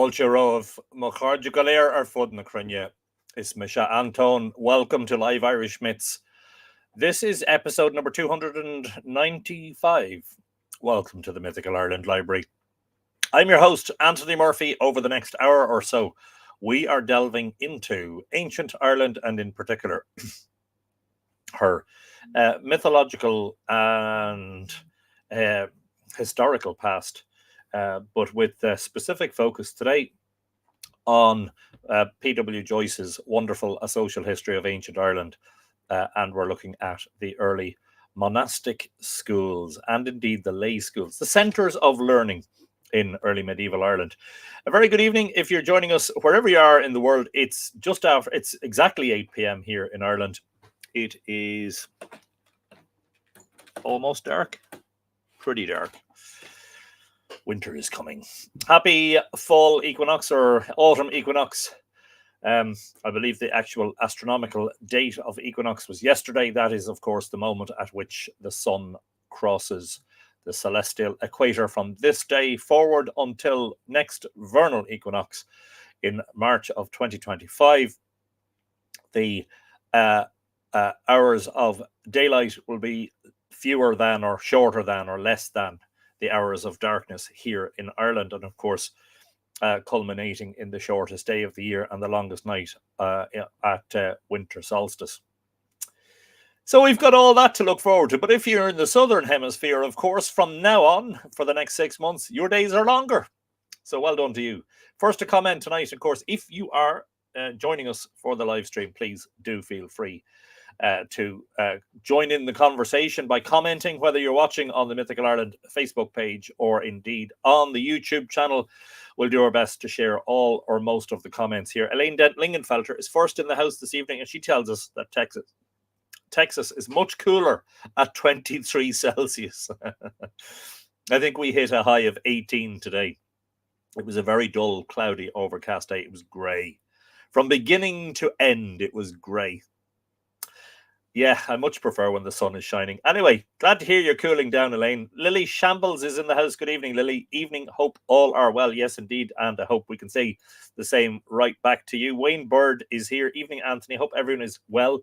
Fáilte Roh Mochardja Galéir ar fud na Crunne. Is Misha Anton. Welcome to Live Irish Myths. This is episode number 295. Welcome to the Mythical Ireland Library. I'm your host, Anthony Murphy. Over the next hour or so, we are delving into ancient Ireland and in particular her mythological and historical past, but with specific focus today on P.W. Joyce's wonderful A Social History of Ancient Ireland, and we're looking at the early monastic schools and indeed the lay schools, the centres of learning in early medieval Ireland. A very good evening if you're joining us wherever you are in the world. It's exactly 8 p.m. here in Ireland. It is almost dark, pretty dark. Winter is coming. Happy fall equinox or autumn equinox. I believe the actual astronomical date of equinox was yesterday. That is, of course, the moment at which the sun crosses the celestial equator from this day forward until next vernal equinox in March of 2025. The hours of daylight will be fewer than or shorter than or less than the hours of darkness here in Ireland, and of course culminating in the shortest day of the year and the longest night at winter solstice. So we've got all that to look forward to. But if you're in the southern hemisphere, of course, from now on for the next 6 months, your days are longer. So well done to you. First to comment tonight, of course, if you are joining us for the live stream, please do feel free to join in the conversation by commenting, whether you're watching on the Mythical Ireland Facebook page or indeed on the YouTube channel. We'll do our best to share all or most of the comments here. Elaine Dent-Lingenfelter is first in the house this evening, and she tells us that Texas is much cooler at 23 Celsius. I think we hit a high of 18 today. It was a very dull, cloudy, overcast day. It was grey. From beginning to end, it was grey. Yeah, I much prefer when the sun is shining. Anyway, glad to hear you're cooling down, Elaine. Lily Shambles is in the house. Good evening, Lily. Evening. Hope all are well. Yes, indeed. And I hope we can say the same right back to you. Wayne Bird is here. Evening, Anthony. Hope everyone is well.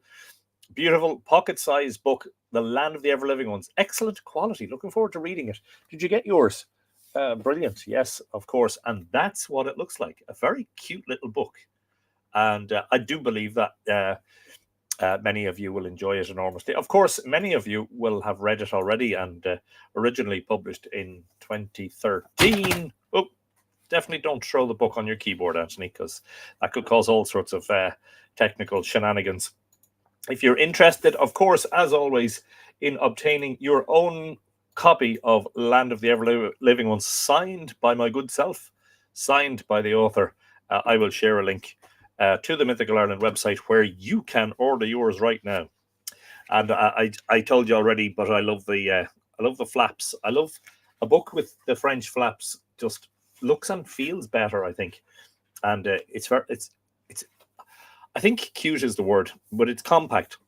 Beautiful pocket-sized book, The Land of the Ever-Living Ones. Excellent quality. Looking forward to reading it. Did you get yours? Brilliant. Yes, of course. And that's what it looks like. A very cute little book. And I do believe that many of you will enjoy it enormously. Of course, many of you will have read it already, and originally published in 2013. Oh, definitely don't throw the book on your keyboard, Anthony, because that could cause all sorts of technical shenanigans. If you're interested, of course, as always, in obtaining your own copy of Land of the Ever-Living Ones, signed by my good self, signed by the author, I will share a link to the Mythical Ireland website where you can order yours right now. And I told you already, but I love the flaps. I love a book with the French flaps. Just looks and feels better, I think. And it's I think cute is the word, but it's compact,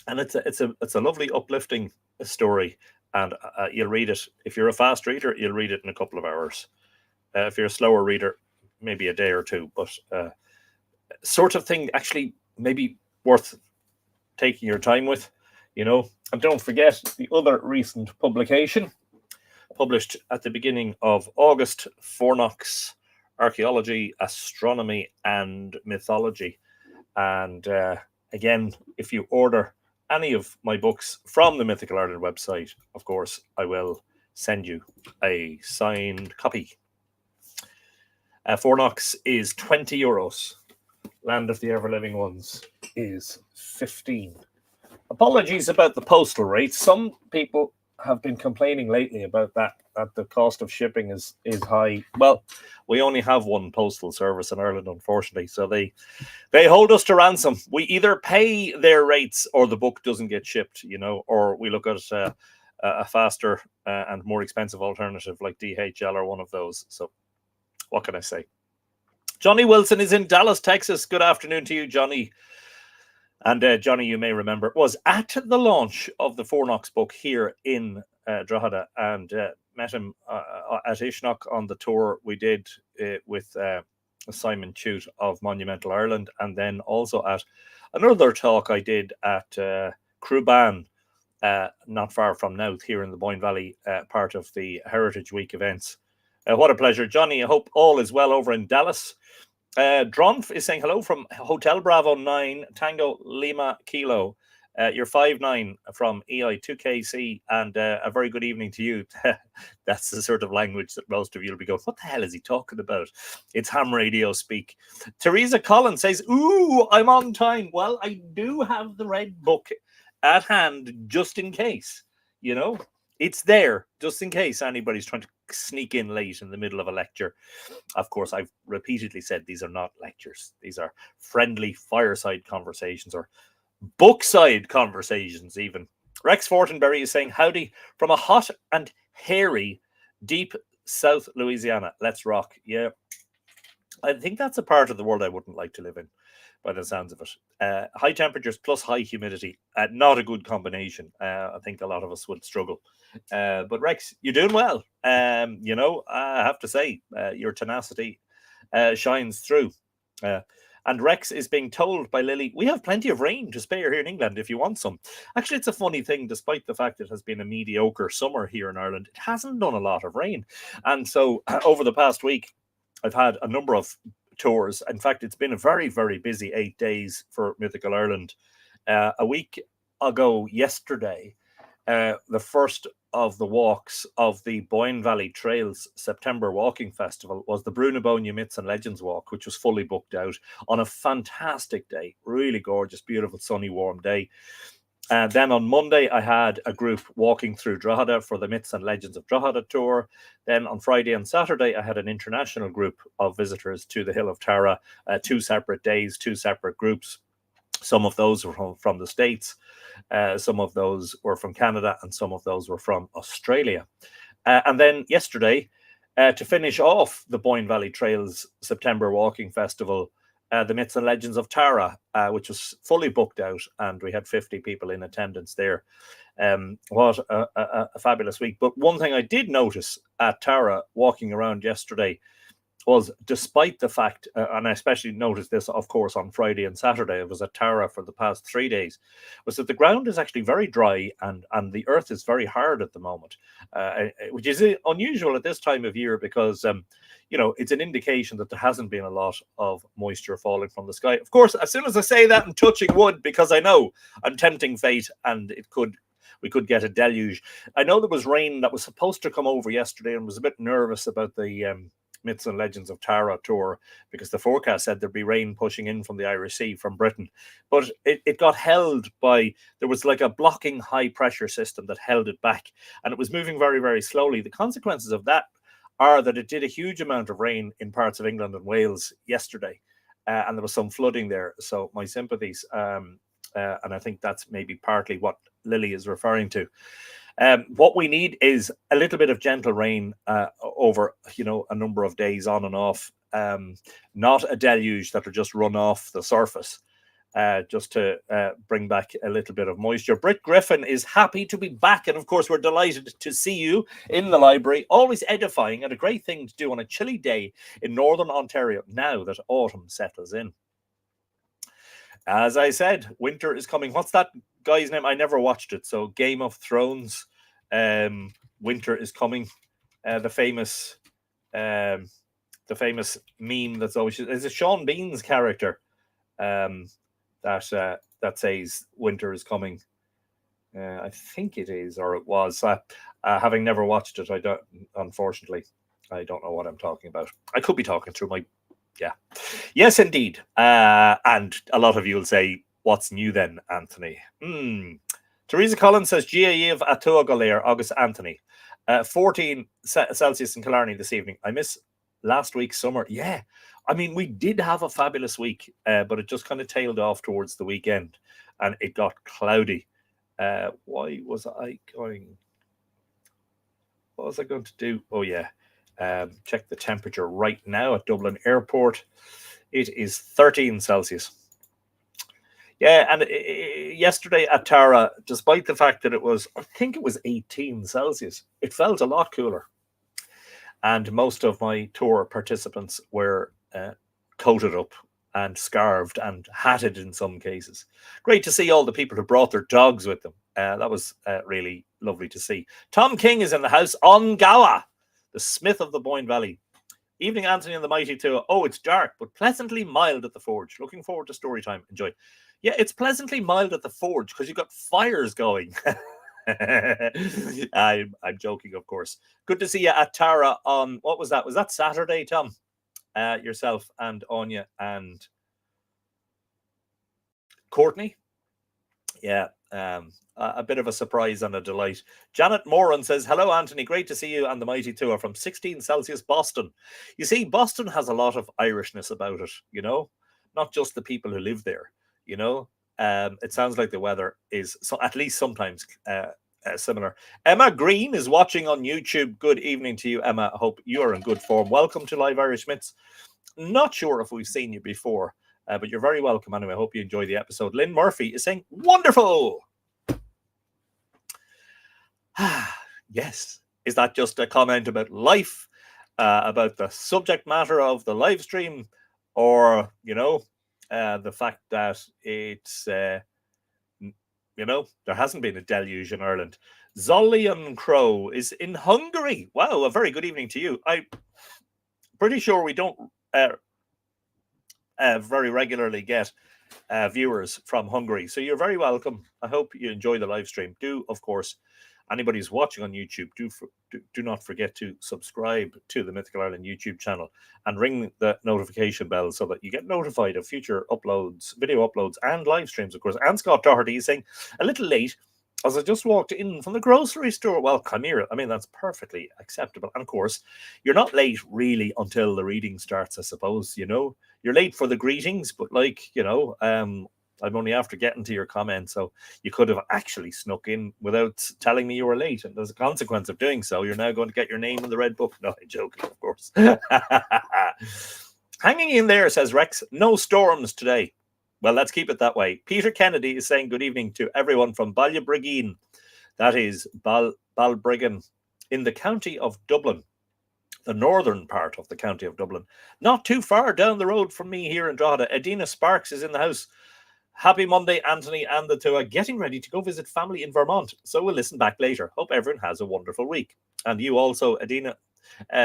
and it's a lovely, uplifting story. And you'll read it. If you're a fast reader, you'll read it in a couple of hours. If you're a slower reader, maybe a day or two. But sort of thing actually maybe worth taking your time with, you know. And don't forget the other recent publication, published at the beginning of August, Fornox Archaeology, Astronomy and Mythology. And again, if you order any of my books from the Mythical Ireland website, of course, I will send you a signed copy. Fornox is €20. Land of the Ever-Living Ones is 15. Apologies about the postal rates. Some people have been complaining lately about that the cost of shipping is high. Well, we only have one postal service in Ireland, unfortunately, so they hold us to ransom. We either pay their rates or the book doesn't get shipped, you know, or we look at a faster and more expensive alternative like DHL or one of those. So what can I say? Johnny Wilson is in Dallas, Texas. Good afternoon to you, Johnny. And Johnny, you may remember, was at the launch of the Fornox book here in Drogheda, and met him at Ishnock on the tour we did with Simon Chute of Monumental Ireland, and then also at another talk I did at Cruban, not far from Nouth, here in the Boyne Valley, part of the Heritage Week events. What a pleasure, Johnny. I hope all is well over in Dallas. Dronf is saying hello from Hotel Bravo 9 Tango Lima Kilo. You're 5'9" from EI2KC, and a very good evening to you. That's the sort of language that most of you will be going, what the hell is he talking about? It's ham radio speak. Teresa Collins says, ooh, I'm on time. Well, I do have the red book at hand just in case, you know. It's there just in case anybody's trying to sneak in late in the middle of a lecture. Of course, I've repeatedly said these are not lectures. These are friendly fireside conversations, or bookside conversations even. Rex Fortenberry is saying, howdy from a hot and hairy deep South Louisiana. Let's rock. Yeah. I think that's a part of the world I wouldn't like to live in, by the sounds of it. High temperatures plus high humidity. Not a good combination. I think a lot of us would struggle. But Rex, you're doing well. You know, I have to say, your tenacity shines through. And Rex is being told by Lily, we have plenty of rain to spare here in England if you want some. Actually, it's a funny thing, despite the fact it has been a mediocre summer here in Ireland, it hasn't done a lot of rain. And so over the past week, I've had a number of tours. In fact, it's been a very, very busy 8 days for Mythical Ireland. A week ago yesterday, the first of the walks of the Boyne Valley Trails September Walking Festival was the Brunabonia Myths and Legends Walk, which was fully booked out on a fantastic day. Really gorgeous, beautiful, sunny, warm day. Then on Monday, I had a group walking through Drogheda for the Myths and Legends of Drogheda tour. Then on Friday and Saturday, I had an international group of visitors to the Hill of Tara, 2 separate days, 2 separate groups. Some of those were from the States, some of those were from Canada, and some of those were from Australia. And then yesterday, to finish off the Boyne Valley Trails September Walking Festival, the Myths and Legends of Tara, which was fully booked out, and we had 50 people in attendance there. What a fabulous week. But one thing I did notice at Tara walking around yesterday was, despite the fact, and I especially noticed this, of course, on Friday and Saturday, I was at Tara for the past 3 days, was that the ground is actually very dry and the earth is very hard at the moment, which is unusual at this time of year because, you know, it's an indication that there hasn't been a lot of moisture falling from the sky. Of course, as soon as I say that, I'm touching wood because I know I'm tempting fate and we could get a deluge. I know there was rain that was supposed to come over yesterday and was a bit nervous about the Myths and Legends of Tara tour because the forecast said there'd be rain pushing in from the Irish Sea from Britain, but it got held by, there was like a blocking high pressure system that held it back, and it was moving very, very slowly. The consequences of that are that it did a huge amount of rain in parts of England and Wales yesterday, and there was some flooding there. So my sympathies, and I think that's maybe partly what Lily is referring to. What we need is a little bit of gentle rain over, you know, a number of days on and off, not a deluge that will just run off the surface, just to bring back a little bit of moisture. Britt Griffin is happy to be back, and of course we're delighted to see you in the library. Always edifying and a great thing to do on a chilly day in Northern Ontario now that autumn settles in. As I said, winter is coming. What's that guy's name? I never watched it. So Game of Thrones, winter is coming. The famous meme that's always, is it Sean Bean's character that says winter is coming? I think it is, or it was. Having never watched it, unfortunately, I don't know what I'm talking about. I could be talking through my. Yeah. Yes, indeed. And a lot of you will say, what's new then, Anthony? Teresa Collins says, GAE of Atuagalair, August Anthony. 14 Celsius in Killarney this evening. I miss last week's summer. Yeah. I mean, we did have a fabulous week, but it just kind of tailed off towards the weekend and it got cloudy. Why was I going? What was I going to do? Oh, yeah. Check the temperature right now at Dublin Airport. It is 13 Celsius. Yeah, and yesterday at Tara, despite the fact that I think it was 18 Celsius, it felt a lot cooler. And most of my tour participants were coated up and scarved and hatted in some cases. Great to see all the people who brought their dogs with them. That was really lovely to see. Tom King is in the house on Gowa, the Smith of the Boyne Valley. Evening, Anthony and the Mighty Two. Oh, it's dark, but pleasantly mild at the forge. Looking forward to story time. Enjoy. Yeah, it's pleasantly mild at the forge because you've got fires going. I'm joking, of course. Good to see you at Tara on, what was that? Was that Saturday, Tom? Yourself and Anya and Courtney? Yeah, a bit of a surprise and a delight. Janet Moran says, hello, Anthony. Great to see you and the Mighty Two are from 16 Celsius, Boston. You see, Boston has a lot of Irishness about it, you know, not just the people who live there, you know. It sounds like the weather is, so at least sometimes, similar. Emma Green is watching on YouTube. Good evening to you, Emma. I hope you are in good form. Welcome to Live Irish Myths. Not sure if we've seen you before, but you're very welcome anyway. I hope you enjoy the episode. Lynn Murphy is saying, wonderful. Yes. Is that just a comment about life, about the subject matter of the live stream, or, you know, the fact that it's, you know, there hasn't been a deluge in Ireland. Zolian Crow is in Hungary. Wow, a very good evening to you. I'm pretty sure we don't very regularly get viewers from Hungary. So you're very welcome. I hope you enjoy the live stream. Do, of course, anybody who's watching on YouTube, do not forget to subscribe to the Mythical Ireland YouTube channel and ring the notification bell so that you get notified of future uploads, video uploads, and live streams, of course. And Scott Doherty is saying, a little late, as I just walked in from the grocery store. Well, come here. I mean, that's perfectly acceptable. And of course, you're not late really until the reading starts, I suppose, you know. You're late for the greetings, but like, you know, I'm only after getting to your comment, so you could have actually snuck in without telling me you were late, and there's a consequence of doing so. You're now going to get your name in the red book. No, I'm joking, of course. Hanging in there, says Rex. No storms today. Well, let's keep it that way. Peter Kennedy is saying good evening to everyone from Ballybrigeen. That is Balbriggan in the county of Dublin, the northern part of the county of Dublin. Not too far down the road from me here in Drogheda. Edina Sparks is in the house. Happy Monday, Anthony and the two are getting ready to go visit family in Vermont. So we'll listen back later. Hope everyone has a wonderful week. And you also, Edina,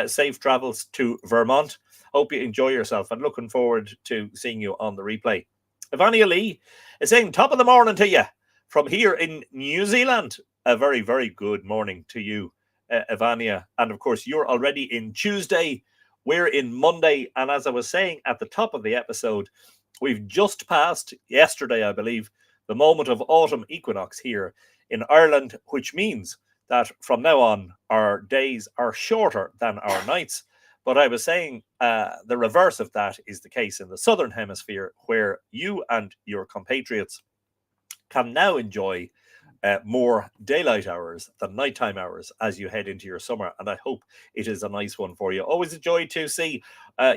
safe travels to Vermont. Hope you enjoy yourself and looking forward to seeing you on the replay. Ivania Lee is saying, top of the morning to you from here in New Zealand. A very, very good morning to you, Ivania. And of course, you're already in Tuesday. We're in Monday. And as I was saying at the top of the episode, we've just passed yesterday, I believe, the moment of autumn equinox here in Ireland, which means that from now on, our days are shorter than our nights. But I was saying the reverse of that is the case in the Southern Hemisphere, where you and your compatriots can now enjoy more daylight hours than nighttime hours as you head into your summer. And I hope it is a nice one for you. Always a joy to see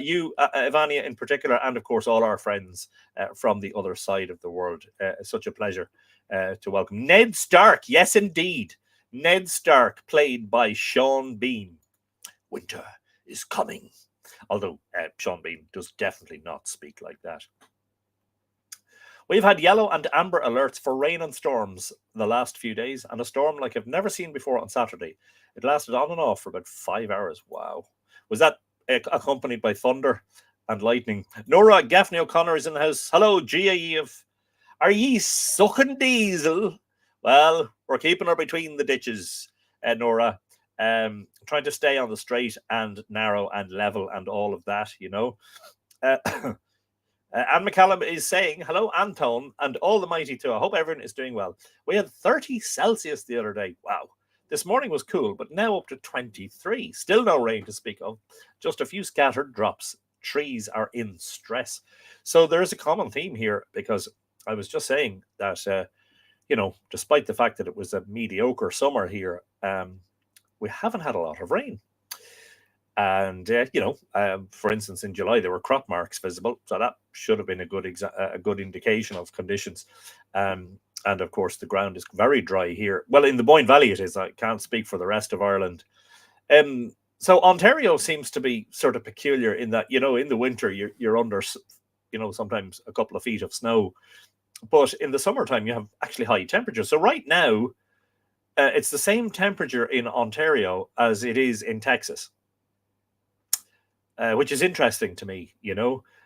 you, Ivania in particular, and of course all our friends from the other side of the world. Such a pleasure to welcome Ned Stark. Yes, indeed. Ned Stark, played by Sean Bean. Winter is coming. Although Sean Bean does definitely not speak like that. We've had yellow and amber alerts for rain and storms the last few days, and a storm like I've never seen before on Saturday. It lasted on and off for about 5 hours. Wow. Was that accompanied by thunder and lightning? Nora Gaffney O'Connor is in the house. Hello, GAE of... Are ye sucking diesel? Well, we're keeping her between the ditches, Nora. Trying to stay on the straight and narrow and level and all of that, you know. Anne McCallum is saying, hello, Anton, and all the mighty too. I hope everyone is doing well. We had 30 Celsius the other day. Wow. This morning was cool, but now up to 23. Still no rain to speak of. Just a few scattered drops. Trees are in stress. So there is a common theme here, because I was just saying that, you know, despite the fact that it was a mediocre summer here, we haven't had a lot of rain. And for instance, in July there were crop marks visible, so that should have been a good indication of conditions. And of course, the ground is very dry here. Well, in the Boyne Valley it is. I can't speak for the rest of Ireland. So Ontario seems to be sort of peculiar in that, in the winter you're under, sometimes a couple of feet of snow, but in the summertime you have actually high temperatures. So right now, it's the same temperature in Ontario as it is in Texas, which is interesting to me,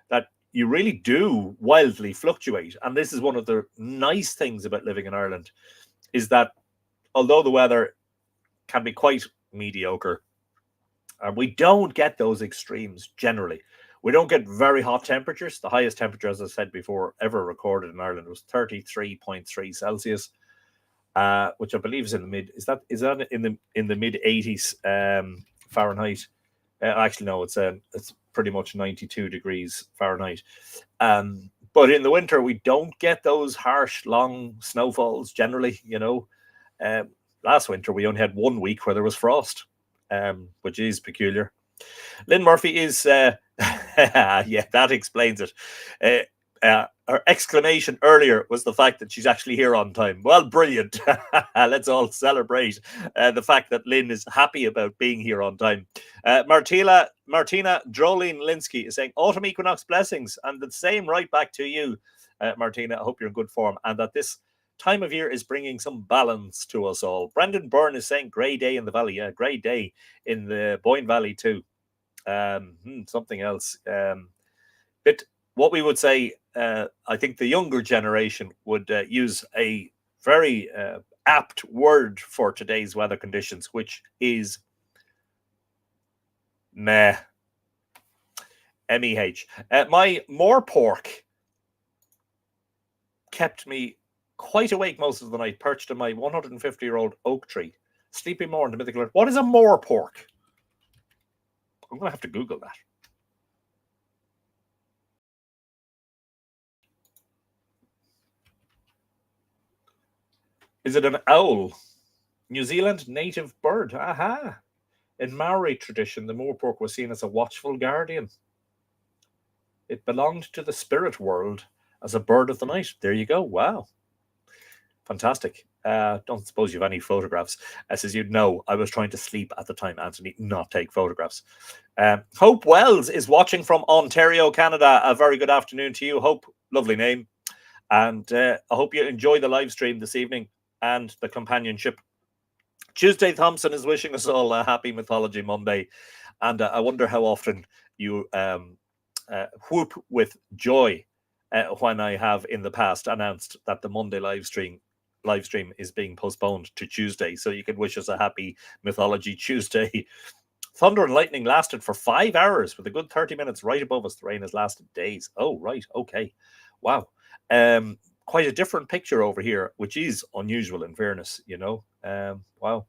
that you really do wildly fluctuate. And this is one of the nice things about living in Ireland, is that although the weather can be quite mediocre, we don't get those extremes generally. We don't get very hot temperatures. The highest temperature, as I said before, ever recorded in Ireland was 33.3 Celsius, which I believe is in the mid. Is that in the mid 80s Fahrenheit? Actually, no. It's pretty much 92 degrees Fahrenheit. But in the winter, we don't get those harsh, long snowfalls generally. Last winter we only had 1 week where there was frost, which is peculiar. Lynn Murphy is, yeah, that explains it. Her exclamation earlier was the fact that she's actually here on time. Well, brilliant. Let's all celebrate the fact that Lynn is happy about being here on time. Martina Drolene Linsky is saying, autumn equinox blessings, and the same right back to you, Martina. I hope you're in good form, and that this time of year is bringing some balance to us all. Brendan Byrne is saying, grey day in the valley. Yeah, grey day in the Boyne Valley too. Something else. But what we would say, I think the younger generation would use a very apt word for today's weather conditions, which is meh. M-E-H. My more pork kept me quite awake most of the night, perched on my 150-year-old oak tree, sleeping more in the mythical earth. What is a more pork? I'm going to have to Google that. Is it an owl? New Zealand native bird. Aha. In Maori tradition, the moorpork was seen as a watchful guardian. It belonged to the spirit world as a bird of the night. There you go. Wow. Fantastic. Don't suppose you have any photographs. As you'd know, I was trying to sleep at the time, Anthony, not take photographs. Hope Wells is watching from Ontario, Canada. A very good afternoon to you, Hope. Lovely name. And I hope you enjoy the live stream this evening and the companionship. Tuesday Thompson is wishing us all a happy Mythology Monday. And I wonder how often you whoop with joy when I have in the past announced that the Monday live stream is being postponed to Tuesday. So you can wish us a happy Mythology Tuesday. Thunder and lightning lasted for 5 hours with a good 30 minutes right above us. The rain has lasted days. Oh, right. Okay. Wow. Quite a different picture over here, which is unusual in fairness, wow.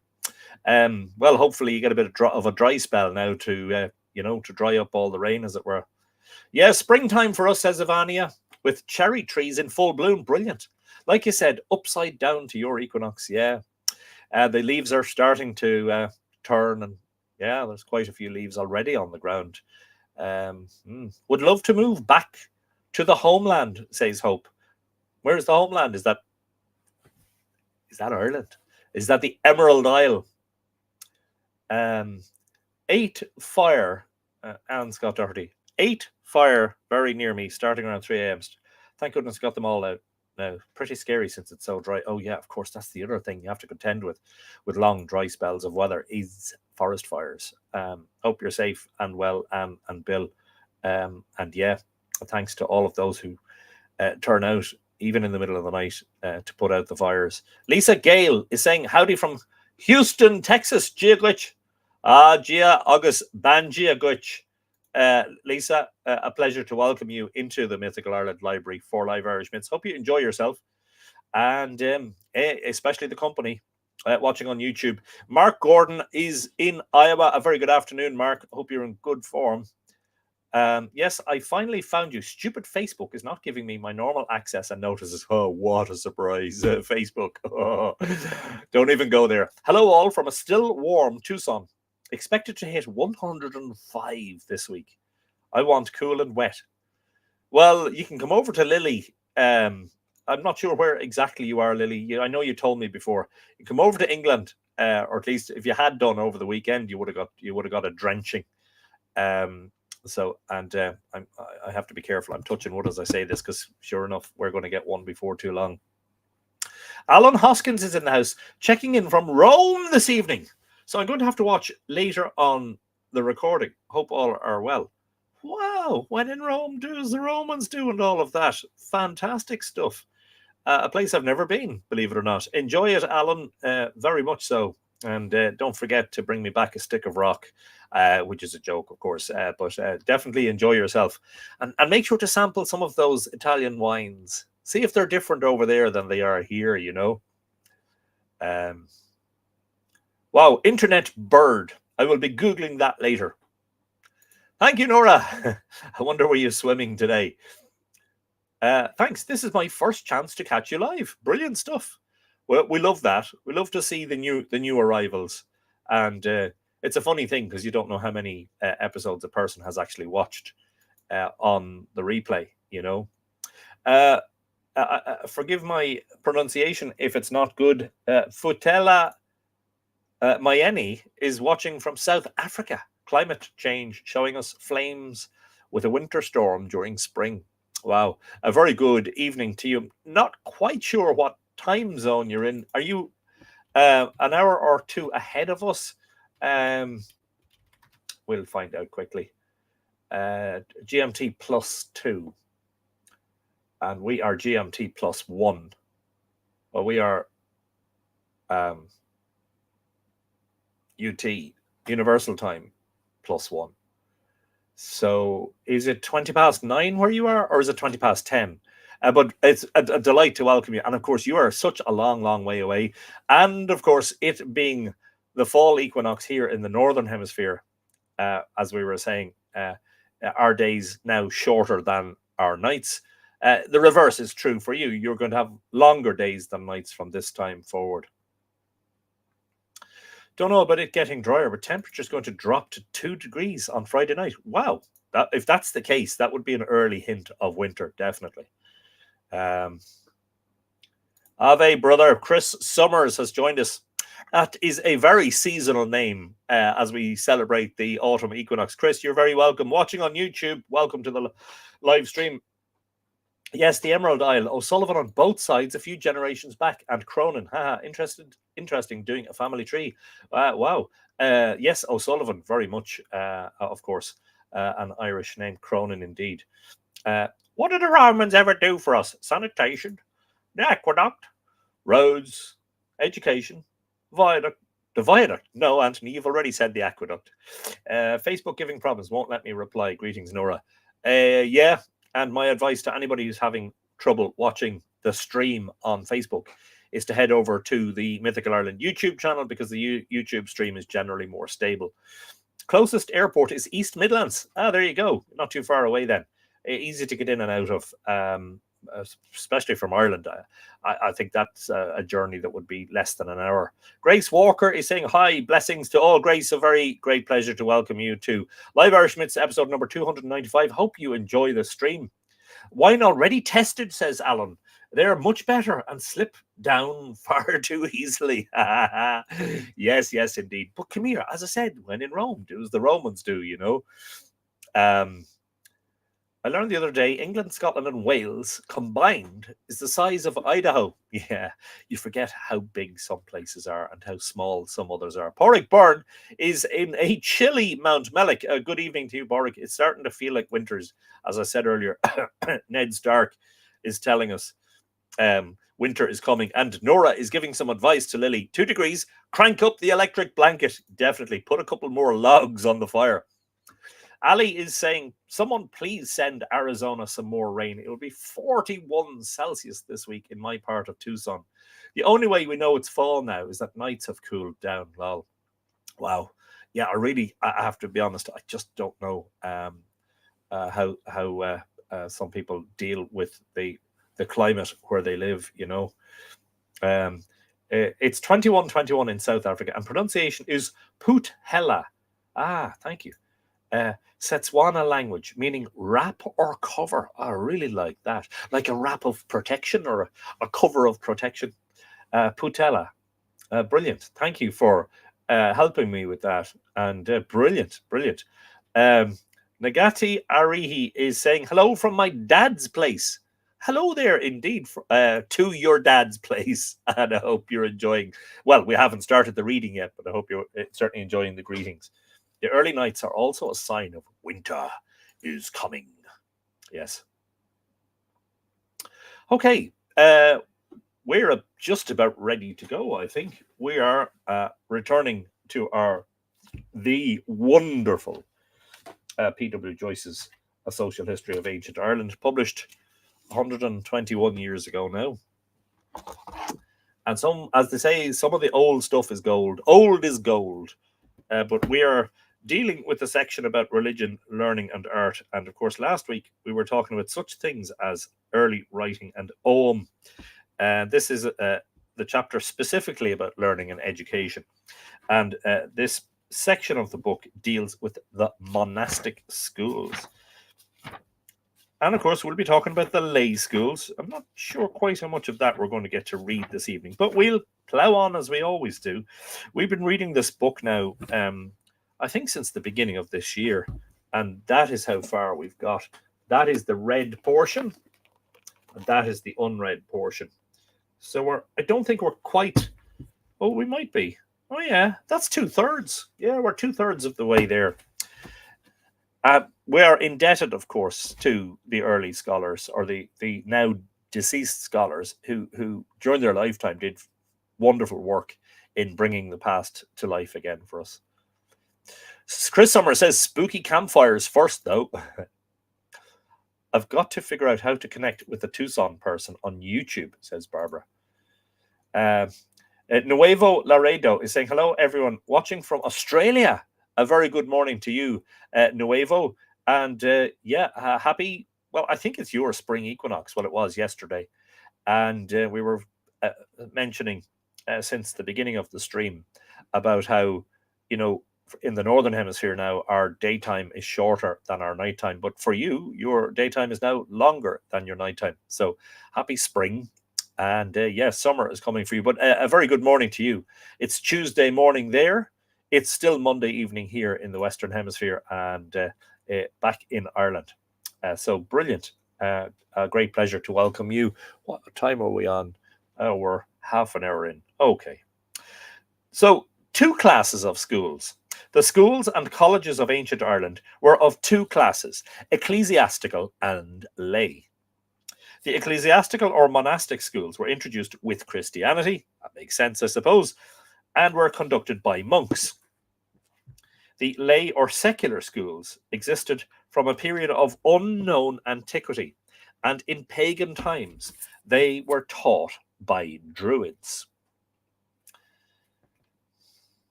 Well, hopefully you get a bit of a dry spell now to dry up all the rain, as it were. Yeah, springtime for us, says Ivania, with cherry trees in full bloom. Brilliant. Like you said, upside down to your equinox. Yeah. The leaves are starting to turn, and yeah, there's quite a few leaves already on the ground. Would love to move back to the homeland, says Hope. Where's the homeland? Is that Ireland? Is that the Emerald Isle? 8 fire, Alan Scott Doherty. 8 fire very near me, starting around 3 a.m. Thank goodness I got them all out now. Pretty scary since it's so dry. Oh yeah, of course, that's the other thing you have to contend with long dry spells of weather is forest fires. Hope you're safe and well, Anne and Bill. And yeah, thanks to all of those who turn out even in the middle of the night to put out the fires. Lisa Gale is saying howdy from Houston, Texas. Gia Gwich. Gia August Bangia Gwich. Lisa, a pleasure to welcome you into the Mythical Ireland Library for Live Irish Myths. Hope you enjoy yourself, and especially the company watching on YouTube. Mark Gordon is in Iowa. A very good afternoon, Mark. Hope you're in good form. Yes, I finally found you. Stupid Facebook is not giving me my normal access and notices. Oh, what a surprise. Facebook. Oh, don't even go there. Hello all from a still warm Tucson. Expected to hit 105 this week. I want cool and wet. Well, you can come over to Lily. I'm not sure where exactly you are, Lily. I know you told me before. You come over to England, or at least if you had done over the weekend, you would have got a drenching. I have to be careful. I'm touching wood as I say this because sure enough, we're going to get one before too long. Alan Hoskins is in the house, checking in from Rome this evening. So I'm going to have to watch later on the recording. Hope all are well. Wow, when in Rome, do as the Romans do and all of that. Fantastic stuff. A place I've never been, believe it or not. Enjoy it, Alan, very much so. And don't forget to bring me back a stick of rock, which is a joke, of course. But definitely enjoy yourself. And make sure to sample some of those Italian wines. See if they're different over there than they are here, you know. Wow, internet bird. I will be Googling that later. Thank you, Nora. I wonder where you're swimming today. Thanks. This is my first chance to catch you live. Brilliant stuff. Well, we love that. We love to see the new arrivals. And it's a funny thing because you don't know how many episodes a person has actually watched on the replay, you know. Forgive my pronunciation if it's not good. Futela Mayeni is watching from South Africa. Climate change showing us flames with a winter storm during spring. Wow. A very good evening to you. Not quite sure what time zone you're in. Are you an hour or two ahead of us? We'll find out quickly. GMT +2. And we are GMT +1. Well, we are UT, Universal Time, +1. So is it 9:20 where you are, or is it 10:20? But it's a delight to welcome you. And of course, you are such a long, long way away. And of course, it being the fall equinox here in the Northern Hemisphere, as we were saying, our days now shorter than our nights. The reverse is true for you. You're going to have longer days than nights from this time forward. Don't know about it getting drier, but temperature is going to drop to 2 degrees on Friday night. Wow. If that's the case, that would be an early hint of winter, definitely. Ave, brother. Chris Summers has joined us. That is a very seasonal name as we celebrate the autumn equinox. Chris, you're very welcome. Watching on YouTube, welcome to the live stream. Yes, the Emerald Isle. O'Sullivan on both sides a few generations back. And Cronin. Interesting doing a family tree. Wow. Yes, O'Sullivan, very much, of course. An Irish name, Cronin indeed. What did the Romans ever do for us? Sanitation, the aqueduct, roads, education, viaduct. The viaduct? No, Anthony, you've already said the aqueduct. Facebook giving problems. Won't let me reply. Greetings, Nora. Yeah. And my advice to anybody who's having trouble watching the stream on Facebook is to head over to the Mythical Ireland YouTube channel because the YouTube stream is generally more stable. Closest airport is East Midlands. There you go. Not too far away then. Easy to get in and out of, especially from Ireland. I think that's a journey that would be less than an hour. Grace Walker is saying, hi, blessings to all. Grace, a very great pleasure to welcome you to Live Irishmits episode number 295. Hope you enjoy the stream. Wine already tested, says Alan. They're much better and slip down far too easily. Yes, indeed. But come here, as I said, when in Rome, do as the Romans do, you know. I learned the other day, England, Scotland, and Wales combined is the size of Idaho. Yeah, you forget how big some places are and how small some others are. Porrick Byrne is in a chilly Mount Mellick. Good evening to you, Porrick. It's starting to feel like winters. As I said earlier, Ned Stark is telling us winter is coming. And Nora is giving some advice to Lily. 2 degrees, crank up the electric blanket. Definitely put a couple more logs on the fire. Ali is saying, someone please send Arizona some more rain. It will be 41 Celsius this week in my part of Tucson. The only way we know it's fall now is that nights have cooled down. Lol. Wow. Yeah, I have to be honest, I just don't know how some people deal with the climate where they live, you know. It's 21 in South Africa, and pronunciation is Put Hella. Thank you. Setswana language, meaning wrap or cover. I really like that. Like a wrap of protection or a cover of protection. Putela. Brilliant. Thank you for helping me with that. And brilliant, brilliant. Nagati Arihi is saying, hello from my dad's place. Hello there, indeed, to your dad's place. And I hope you're enjoying. Well, we haven't started the reading yet, but I hope you're certainly enjoying the greetings. The early nights are also a sign of winter is coming. Yes. Okay. We're just about ready to go, I think. We are returning to the wonderful P.W. Joyce's A Social History of Ancient Ireland, published 121 years ago now. And some, as they say, some of the old stuff is gold. Old is gold. But we are dealing with the section about religion, learning, and art. And of course, last week we were talking about such things as early writing and ogham. This is the chapter specifically about learning and education. And this section of the book deals with the monastic schools. And of course, we'll be talking about the lay schools. I'm not sure quite how much of that we're going to get to read this evening, but we'll plow on as we always do. We've been reading this book now, I think, since the beginning of this year. And that is how far we've got. That is the read portion. And that is the unread portion. So I don't think we're quite. Oh, we might be. Oh, yeah, that's 2/3. Yeah, we're 2/3 of the way there. We are indebted, of course, to the early scholars, or the now deceased scholars who during their lifetime did wonderful work in bringing the past to life again for us. Chris Summer says spooky campfires first, though. I've got to figure out how to connect with the Tucson person on YouTube, says Barbara. Nuevo Laredo is saying, hello, everyone watching from Australia. A very good morning to you, Nuevo. And happy, well, I think it's your spring equinox. Well, it was yesterday. And we were mentioning since the beginning of the stream about how, in the Northern Hemisphere now, our daytime is shorter than our nighttime. But for you, your daytime is now longer than your nighttime. So happy spring. And yes, summer is coming for you. But a very good morning to you. It's Tuesday morning there. It's still Monday evening here in the Western Hemisphere and back in Ireland. So brilliant. A great pleasure to welcome you. What time are we on? Oh, we're half an hour in. Okay. So 2 classes of schools. The schools and colleges of ancient Ireland were of 2 classes, ecclesiastical and lay. The ecclesiastical or monastic schools were introduced with Christianity. That makes sense, I suppose. And were conducted by monks. The lay or secular schools existed from a period of unknown antiquity, and in pagan times they were taught by druids.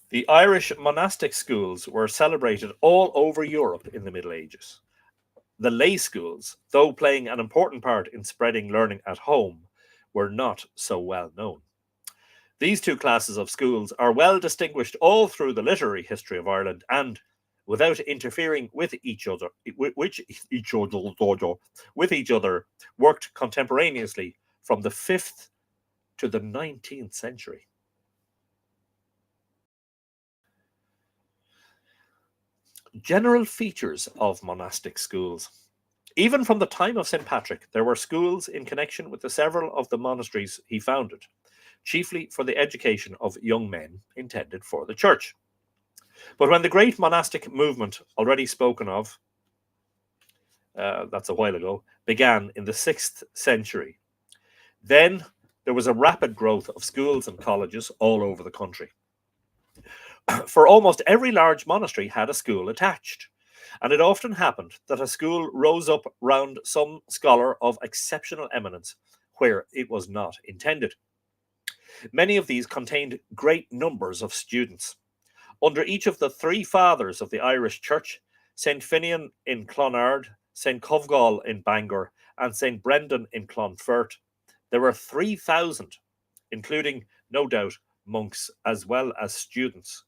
The Irish monastic schools were celebrated all over Europe in the Middle Ages. The lay schools, though playing an important part in spreading learning at home, were not so well known. These 2 classes of schools are well distinguished all through the literary history of Ireland and, without interfering with each other, worked contemporaneously from the 5th to the 19th century. General features of monastic schools. Even from the time of St. Patrick, there were schools in connection with the several of the monasteries he founded, chiefly for the education of young men intended for the church. But when the great monastic movement, already spoken of, that's a while ago, began in the 6th century, then there was a rapid growth of schools and colleges all over the country. For almost every large monastery had a school attached, and it often happened that a school rose up round some scholar of exceptional eminence where it was not intended. Many of these contained great numbers of students. Under each of the 3 fathers of the Irish Church, St. Finian in Clonard, St. Covgall in Bangor, and St. Brendan in Clonfert, there were 3,000, including, no doubt, monks as well as students.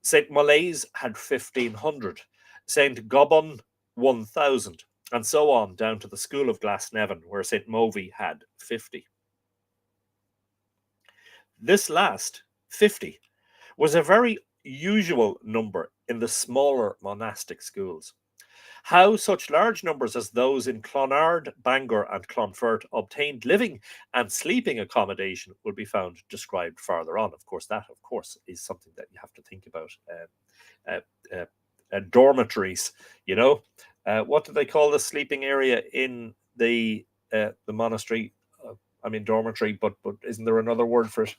St. Molaise's had 1,500, St. Gobon 1,000, and so on down to the School of Glasnevin, where St. Movie had 50. This last, 50, was a very usual number in the smaller monastic schools. How such large numbers as those in Clonard, Bangor, and Clonfert obtained living and sleeping accommodation will be found described further on. Of course, that, is something that you have to think about. Dormitories, what do they call the sleeping area in the monastery? Dormitory, but isn't there another word for it?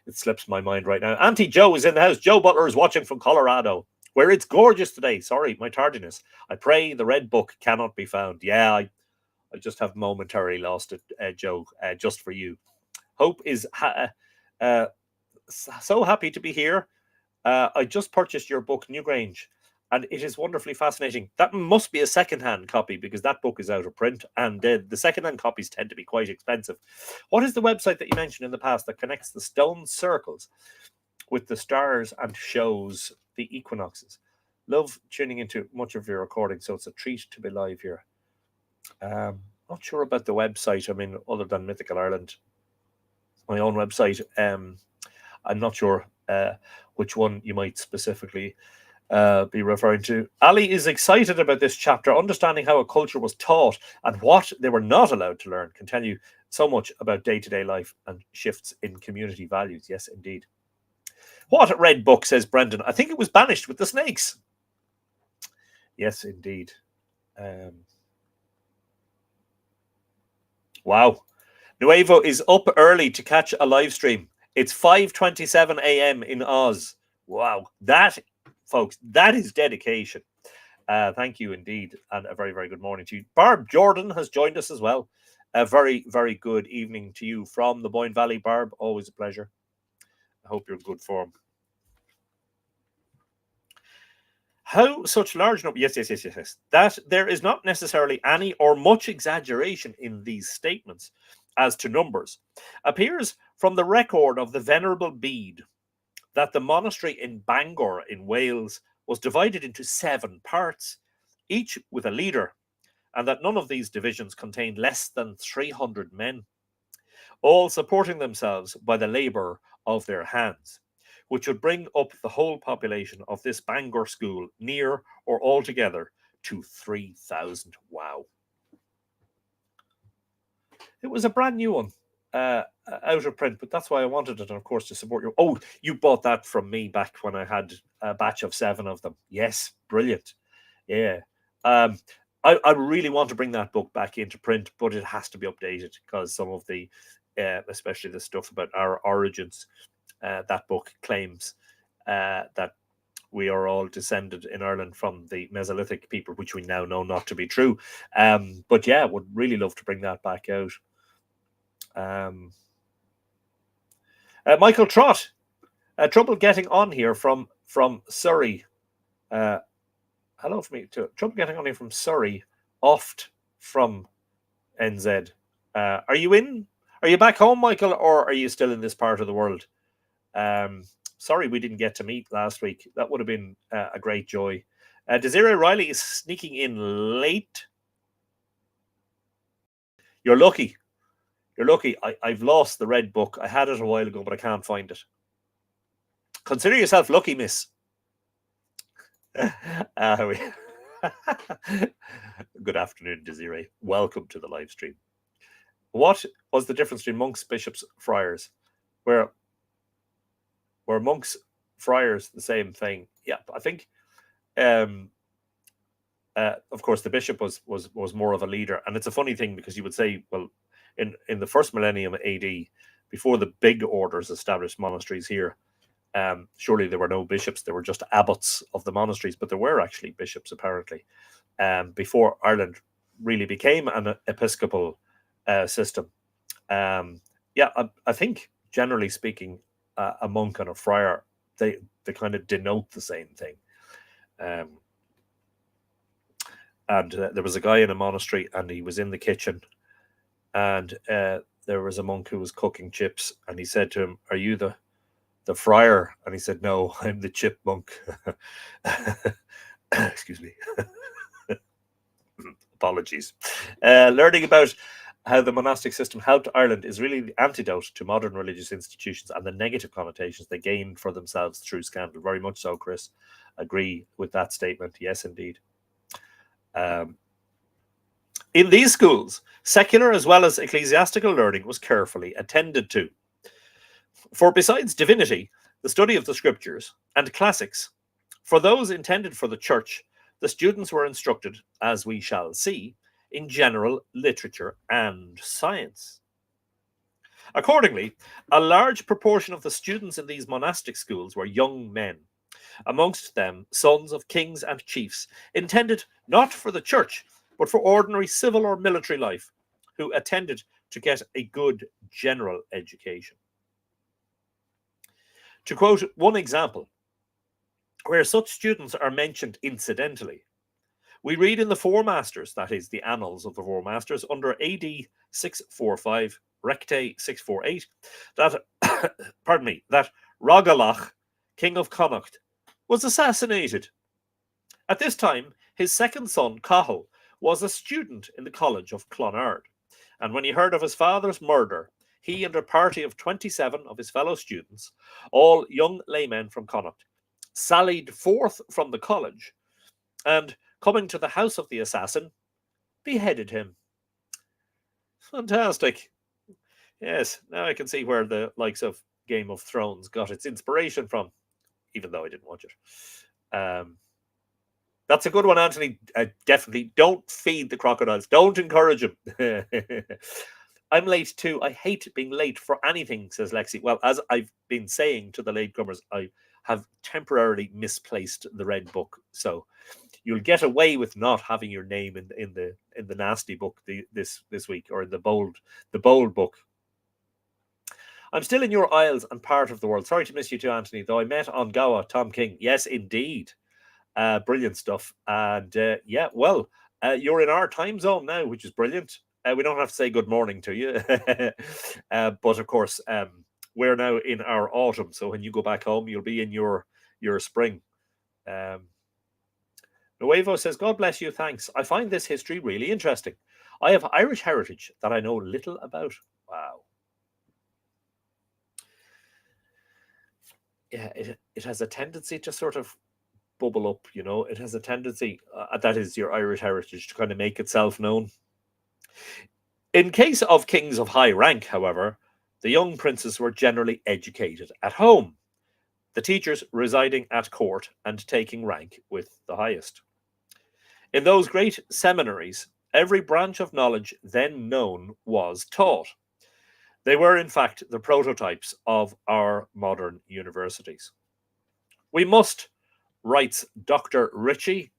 It slips my mind right now. Auntie Joe is in the house. Joe Butler is watching from Colorado, where it's gorgeous today. Sorry, my tardiness. I pray the red book cannot be found. Yeah, I just have momentarily lost it, Joe, just for you. Hope is so happy to be here. I just purchased your book, Newgrange, and it is wonderfully fascinating. That must be a second-hand copy because that book is out of print, and the second-hand copies tend to be quite expensive. What is the website that you mentioned in the past that connects the stone circles with the stars and shows the equinoxes? Love tuning into much of your recording, so it's a treat to be live here. Not sure about the website. Other than Mythical Ireland, my own website. I'm not sure which one you might specifically be referring to. Ali is excited about this chapter. Understanding how a culture was taught and what they were not allowed to learn can tell you so much about day-to-day life and shifts in community values. Yes, indeed. What red book, says Brendan? I think it was Banished with the Snakes. Yes, indeed. Wow. Nuevo is up early to catch a live stream. It's 5:27 a.m. in Oz. Wow. That, folks, that is dedication. Thank you indeed. And a very, very good morning to you. Barb Jordan has joined us as well. A very, very good evening to you from the Boyne Valley, Barb. Always a pleasure. I hope you're in good form. How such large number? Yes. That there is not necessarily any or much exaggeration in these statements as to numbers appears from the record of the Venerable Bede that the monastery in Bangor in Wales was divided into 7 parts, each with a leader, and that none of these divisions contained less than 300 men, all supporting themselves by the labour of their hands, which would bring up the whole population of this Bangor school near or altogether to 3,000. Wow. It was a brand new one, out of print, but that's why I wanted it, and of course to support you. Oh, you bought that from me back when I had a batch of 7 of them. Yes, brilliant. Yeah. I really want to bring that book back into print, but it has to be updated because some of the, especially the stuff about our origins, that book claims that we are all descended in Ireland from the Mesolithic people, which we now know not to be true. But yeah, would really love to bring that back out. Michael Trott, trouble getting on here from Surrey. Hello from me too. Trouble getting on here from Surrey, oft from NZ. Are you in? Are you back home, Michael, or are you still in this part of the world? Sorry we didn't get to meet last week. That would have been a great joy. Desiree Riley is sneaking in late. You're lucky. You're lucky. I've lost the red book. I had it a while ago, but I can't find it. Consider yourself lucky, miss. Good afternoon, Desiree. Welcome to the live stream. What was the difference between monks, bishops, friars? Were monks, friars the same thing? Yeah, I think. Of course, the bishop was more of a leader, and it's a funny thing because you would say, well, in the first millennium AD, before the big orders established monasteries here, surely there were no bishops. There were just abbots of the monasteries, but there were actually bishops apparently. Before Ireland really became an episcopal system. Yeah, I think generally speaking, a monk and a friar, they kind of denote the same thing. And there was a guy in a monastery, and he was in the kitchen, and there was a monk who was cooking chips, and he said to him, "Are you the the friar? And he said, no, I'm the chipmunk. Excuse me. Apologies. Learning about how the monastic system helped Ireland is really the antidote to modern religious institutions and the negative connotations they gained for themselves through scandal. Very much so, Chris. Agree with that statement. Yes, indeed. In these schools, secular as well as ecclesiastical learning was carefully attended to. For besides divinity, the study of the scriptures, and classics, for those intended for the church, the students were instructed, as we shall see, in general literature and science. Accordingly, a large proportion of the students in these monastic schools were young men, amongst them sons of kings and chiefs, intended not for the church, but for ordinary civil or military life, who attended to get a good general education. To quote one example, where such students are mentioned incidentally, we read in the Four Masters, that is, the Annals of the Four Masters, under AD 645, Recte 648, that, pardon me, that Rogalach, king of Connacht, was assassinated. At this time, his second son, Cathal, was a student in the College of Clonard, and when he heard of his father's murder, he and a party of 27 of his fellow students, all young laymen from Connacht, sallied forth from the college, and, coming to the house of the assassin, beheaded him. Fantastic. Yes, now I can see where the likes of Game of Thrones got its inspiration from, even though I didn't watch it. That's a good one, Anthony. Definitely don't feed the crocodiles. Don't encourage them. I'm late too. I hate being late for anything, says Lexi. Well, as I've been saying to the latecomers, I have temporarily misplaced the red book, so you'll get away with not having your name in the nasty book this week, or in the bold book. I'm still in your isles and part of the world. Sorry to miss you too, Anthony, though I met on Goa Tom King. Yes, indeed. Brilliant stuff. And yeah, well, you're in our time zone now, which is brilliant. We don't have to say good morning to you. But of course, we're now in our autumn. So when you go back home, you'll be in your spring. Nuevo says, God bless you, thanks. I find this history really interesting. I have Irish heritage that I know little about. Wow. Yeah, it has a tendency to sort of bubble up, you know. It has a tendency, that is your Irish heritage, to kind of make itself known. In case of kings of high rank, however, the young princes were generally educated at home, the teachers residing at court and taking rank with the highest. In those great seminaries, every branch of knowledge then known was taught. They were, in fact, the prototypes of our modern universities. We must, writes Dr. Ritchie,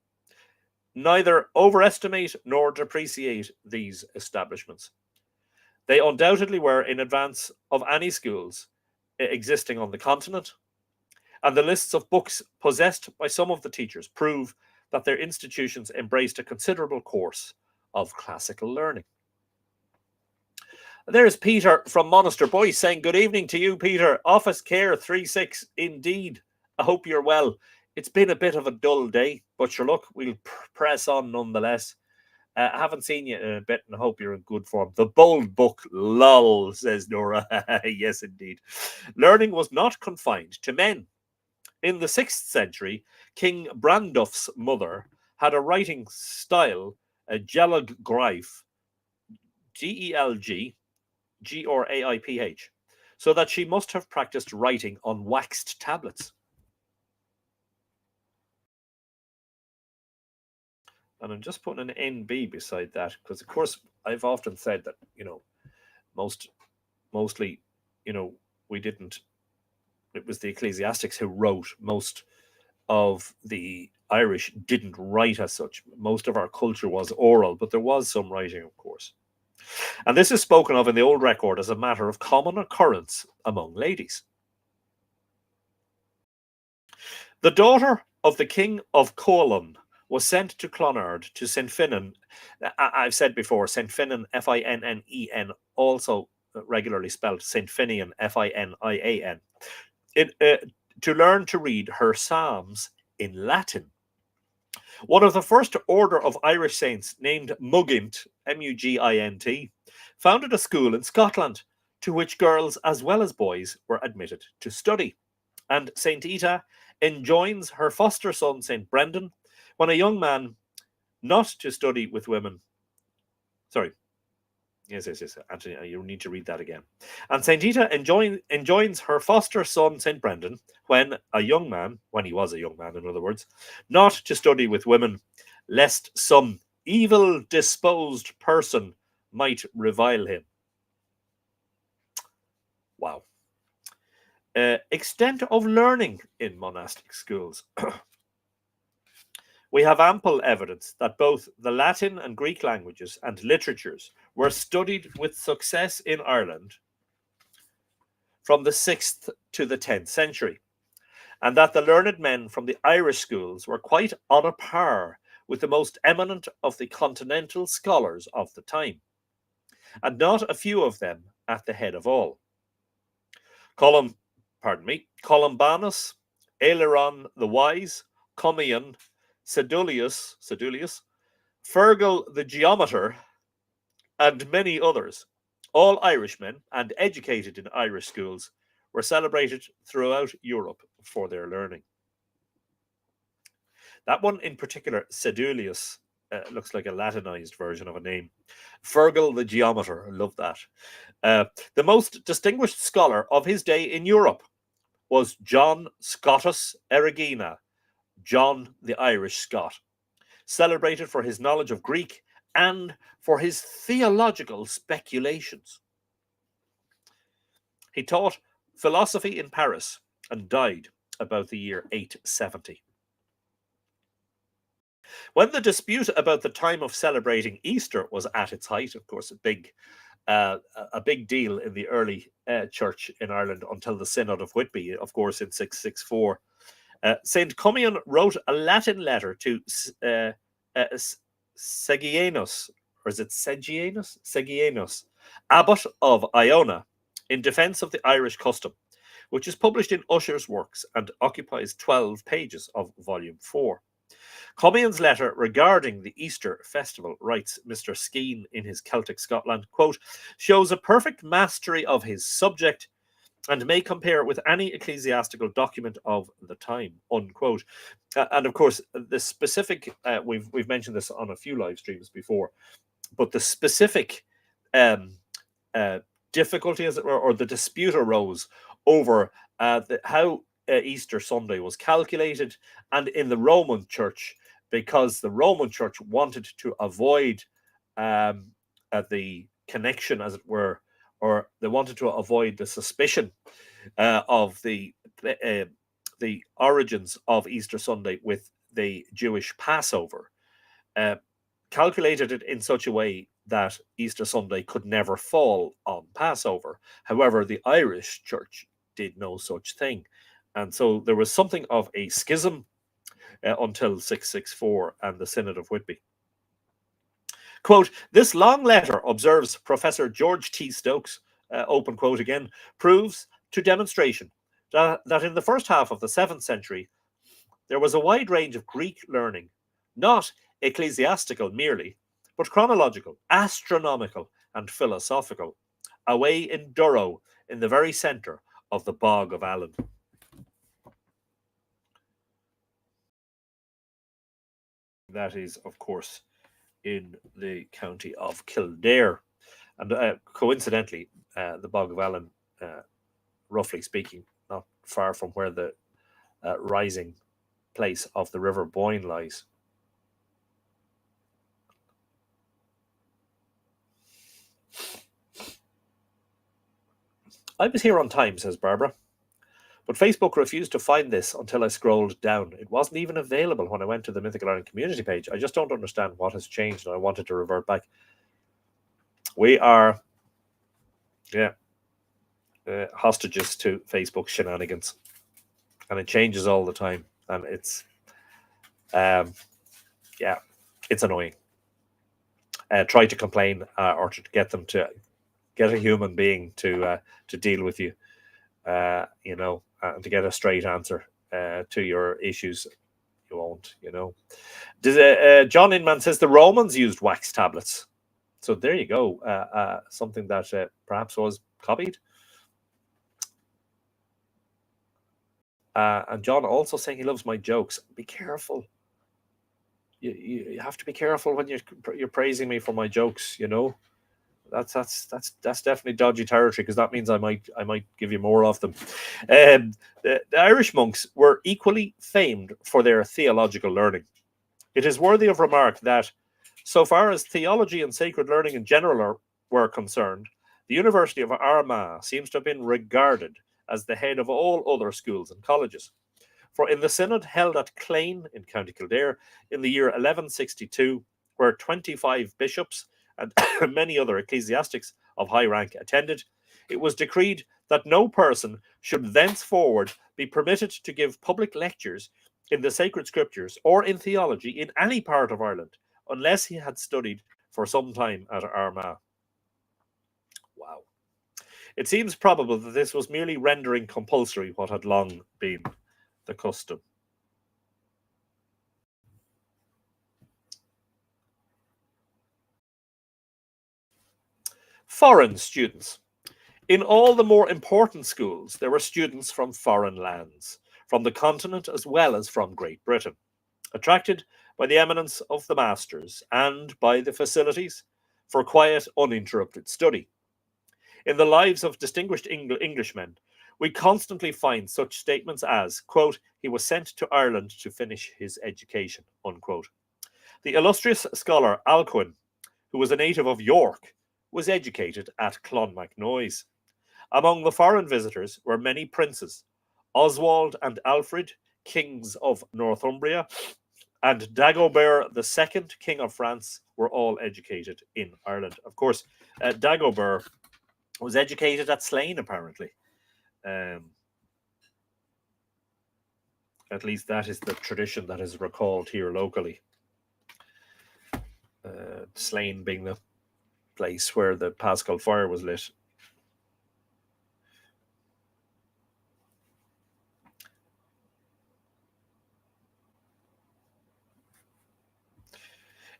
neither overestimate nor depreciate these establishments. They undoubtedly were in advance of any schools existing on the continent, and the lists of books possessed by some of the teachers prove that their institutions embraced a considerable course of classical learning. There's Peter from Monaster Boys saying, good evening to you, Peter. Office Care 36, indeed. I hope you're well. It's been a bit of a dull day, but sure, look, we'll press on nonetheless. I haven't seen you in a bit and I hope you're in good form. The bold book, lol, says Nora. Yes, indeed. Learning was not confined to men. In the 6th century, King Brandulf's mother had a writing style, a Gelg Graiph, Gelg Graiph, so that she must have practiced writing on waxed tablets. And I'm just putting an NB beside that because, of course, I've often said that, you know, mostly, you know, we didn't. It was the ecclesiastics who wrote. Most of the Irish didn't write as such. Most of our culture was oral, but there was some writing, of course. And this is spoken of in the old record as a matter of common occurrence among ladies. The daughter of the King of Colon was sent to Clonard to St. Finnen. I've said before, St. Finnen, Finnen, also regularly spelled St. Finian, Finian, to learn to read her psalms in Latin. One of the first order of Irish saints, named Mugint, Mugint, founded a school in Scotland to which girls as well as boys were admitted to study. And St. Ita enjoins her foster son, St. Brendan, when a young man not to study with women. Sorry. Yes, Anthony, you need to read that again. And St. Ita enjoins her foster son, St. Brendan, when he was a young man, in other words, not to study with women, lest some evil-disposed person might revile him. Wow. Extent of learning in monastic schools. We have ample evidence that both the Latin and Greek languages and literatures were studied with success in Ireland from the 6th to the 10th century, and that the learned men from the Irish schools were quite on a par with the most eminent of the continental scholars of the time, and not a few of them at the head of all. Columbanus, Aileron the Wise, Commion, Sedulius, Fergal the Geometer, and many others, all Irishmen and educated in Irish schools, were celebrated throughout Europe for their learning. That one in particular, Sedulius, looks like a Latinized version of a name. Fergal the Geometer, I love that. The most distinguished scholar of his day in Europe was John Scotus Erigena, John the Irish Scot, celebrated for his knowledge of Greek and for his theological speculations. He taught philosophy in Paris and died about the year 870. When the dispute about the time of celebrating Easter was at its height, of course, a big deal in the early church in Ireland until the Synod of Whitby, of course, in 664, St. Commion wrote a Latin letter to Segienus, or is it Segienus? Segienus, abbot of Iona, in defense of the Irish custom, which is published in Usher's Works and occupies 12 pages of volume 4. Commion's letter regarding the Easter festival, writes Mr. Skene in his Celtic Scotland, quote, shows a perfect mastery of his subject and may compare with any ecclesiastical document of the time, unquote. And of course, the specific, we've mentioned this on a few live streams before, but the specific difficulty, as it were, or the dispute arose over how Easter Sunday was calculated, and in the Roman Church, because the Roman Church wanted to avoid the connection, as it were, or they wanted to avoid the suspicion of the origins of Easter Sunday with the Jewish Passover, calculated it in such a way that Easter Sunday could never fall on Passover. However, the Irish Church did no such thing. And so there was something of a schism until 664 and the Synod of Whitby. Quote, this long letter, observes Professor George T. Stokes, open quote again, proves to demonstration that in the first half of the 7th century, there was a wide range of Greek learning, not ecclesiastical merely, but chronological, astronomical, and philosophical, away in Durrow, in the very centre of the Bog of Allen. That is, of course, in the county of Kildare. And coincidentally, the Bog of Allen, roughly speaking, not far from where the rising place of the River Boyne lies. I was here on time, says Barbara, but Facebook refused to find this until I scrolled down. It wasn't even available when I went to the Mythical Ireland community page. I just don't understand what has changed, and I wanted to revert back. We are, hostages to Facebook shenanigans, and it changes all the time, and it's, it's annoying. Try to complain or to get them to get a human being to deal with you, and to get a straight answer to your issues. You won't, John Inman says the Romans used wax tablets. So there you go. Something that perhaps was copied. And John also saying he loves my jokes. Be careful. You have to be careful when you're praising me for my jokes. That's definitely dodgy territory, because that means I might give you more of them. The Irish monks were equally famed for their theological learning. It is worthy of remark that, so far as theology and sacred learning in general were concerned, the University of Armagh seems to have been regarded as the head of all other schools and colleges. For in the synod held at Clane in County Kildare in the year 1162, where 25 bishops and many other ecclesiastics of high rank attended, it was decreed that no person should thenceforward be permitted to give public lectures in the sacred scriptures or in theology in any part of Ireland, unless he had studied for some time at Armagh. Wow. It seems probable that this was merely rendering compulsory what had long been the custom. Foreign students. In all the more important schools, there were students from foreign lands, from the continent as well as from Great Britain, attracted by the eminence of the masters and by the facilities for quiet, uninterrupted study. In the lives of distinguished Englishmen, we constantly find such statements as, quote, he was sent to Ireland to finish his education, unquote. The illustrious scholar Alcuin, who was a native of York, was educated at Clonmacnoise. Among the foreign visitors were many princes, Oswald and Alfred, kings of Northumbria, and Dagobert II, king of France, were all educated in Ireland. Of course, Dagobert was educated at Slane, apparently. At least that is the tradition that is recalled here locally. Slane being the place where the Paschal fire was lit.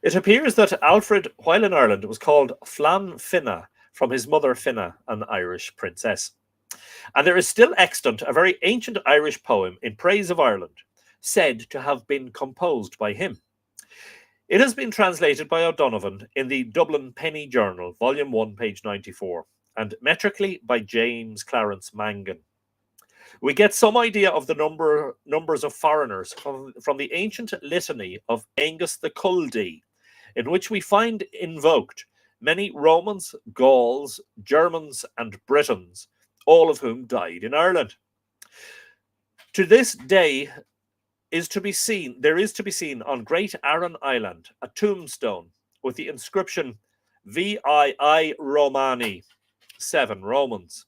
It appears that Alfred, while in Ireland, was called Flan Finna from his mother Finna, an Irish princess. And there is still extant a very ancient Irish poem in praise of Ireland, said to have been composed by him. It has been translated by O'Donovan in the Dublin Penny Journal, Volume 1, page 94, and metrically by James Clarence Mangan. We get some idea of the numbers of foreigners from the ancient litany of Angus the Culdee, in which we find invoked many Romans, Gauls, Germans, and Britons, all of whom died in Ireland. To this day, there is to be seen on Great Arran Island a tombstone with the inscription VII Romani, 7 Romans.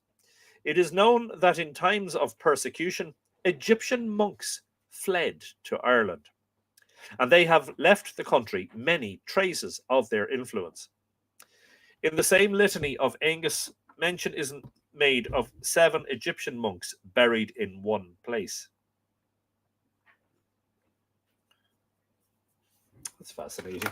It is known that in times of persecution, Egyptian monks fled to Ireland, and they have left the country many traces of their influence. In the same litany of Angus, mention is made of 7 Egyptian monks buried in one place. That's fascinating.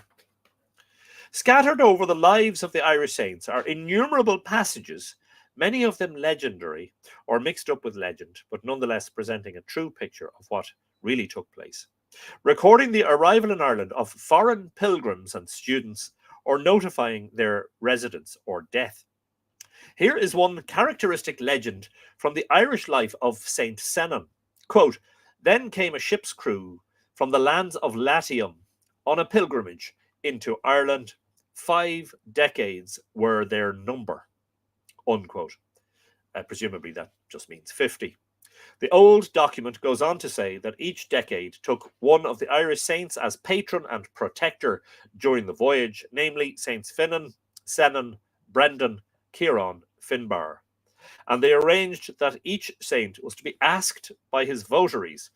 Scattered over the lives of the Irish saints are innumerable passages, many of them legendary or mixed up with legend, but nonetheless presenting a true picture of what really took place, recording the arrival in Ireland of foreign pilgrims and students, or notifying their residence or death. Here is one characteristic legend from the Irish life of Saint Senan. Quote, then came a ship's crew from the lands of Latium on a pilgrimage into Ireland. 5 decades were their number, unquote. Presumably that just means 50. The old document goes on to say that each decade took one of the Irish saints as patron and protector during the voyage, namely Saints Finan, Senan, Brendan, Kieran, Finbar. And they arranged that each saint was to be asked by his votaries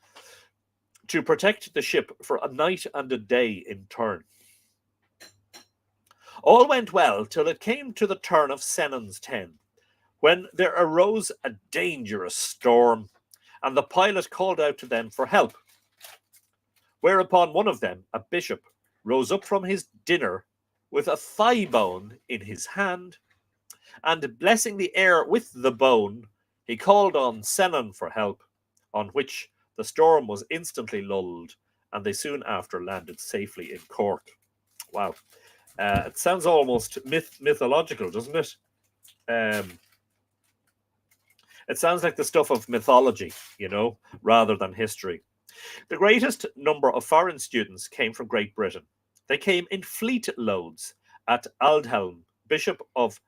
to protect the ship for a night and a day in turn. All went well till it came to the turn of Senan's 10, when there arose a dangerous storm, and the pilot called out to them for help. Whereupon one of them, a bishop, rose up from his dinner with a thigh bone in his hand, and blessing the air with the bone, he called on Senon for help, on which the storm was instantly lulled, and they soon after landed safely in Cork. Wow. It sounds almost mythological, doesn't it? It sounds like the stuff of mythology, rather than history. The greatest number of foreign students came from Great Britain. They came in fleet loads at Aldhelm, Bishop of,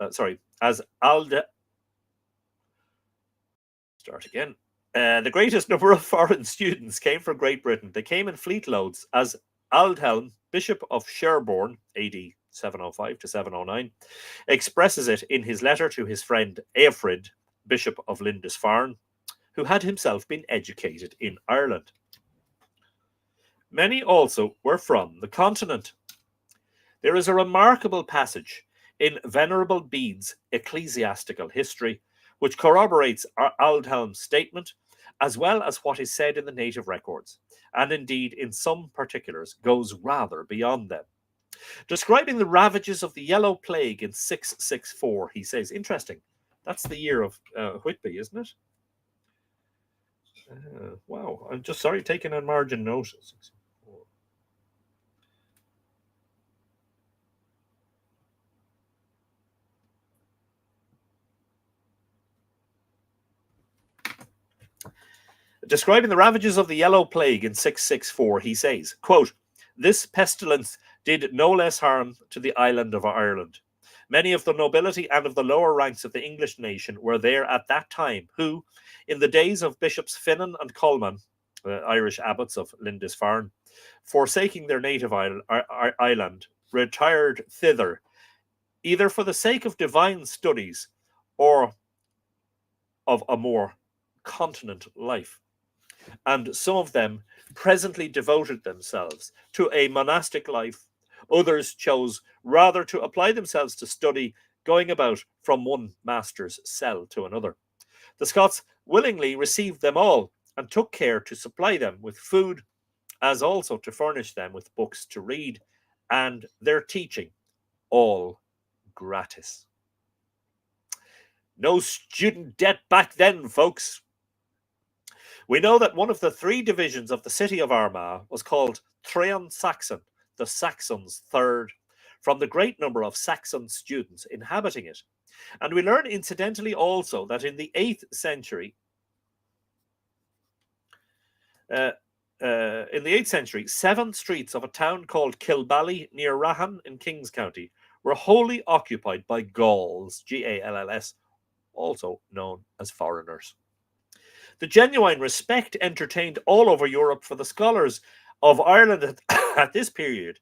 as Alde. Start again. The greatest number of foreign students came from Great Britain. They came in fleet loads as Aldhelm, Bishop of Sherborne, AD 705 to 709, expresses it in his letter to his friend Ealfrid, Bishop of Lindisfarne, who had himself been educated in Ireland. Many also were from the continent. There is a remarkable passage in Venerable Bede's Ecclesiastical History, which corroborates Aldhelm's statement, as well as what is said in the native records, and indeed in some particulars goes rather beyond them. Describing the ravages of the Yellow Plague in 664, he says, interesting, that's the year of Whitby, isn't it? Wow, I'm just taking a margin note. Describing the ravages of the Yellow Plague in 664, he says, quote, "This pestilence did no less harm to the island of Ireland. Many of the nobility and of the lower ranks of the English nation were there at that time, who, in the days of Bishops Finan and Colman, Irish abbots of Lindisfarne, forsaking their native island, retired thither, either for the sake of divine studies or of a more continent life. And some of them presently devoted themselves to a monastic life. Others chose rather to apply themselves to study, going about from one master's cell to another. The Scots willingly received them all and took care to supply them with food, as also to furnish them with books to read, and their teaching, all gratis." No student debt back then, folks. We know that one of the three divisions of the city of Armagh was called Treon Saxon, the Saxons' third, from the great number of Saxon students inhabiting it. And we learn incidentally also that in the 8th century, 7 streets of a town called Kilbally near Rahan in Kings County were wholly occupied by Gauls, Galls, also known as foreigners. The genuine respect entertained all over Europe for the scholars of Ireland at this period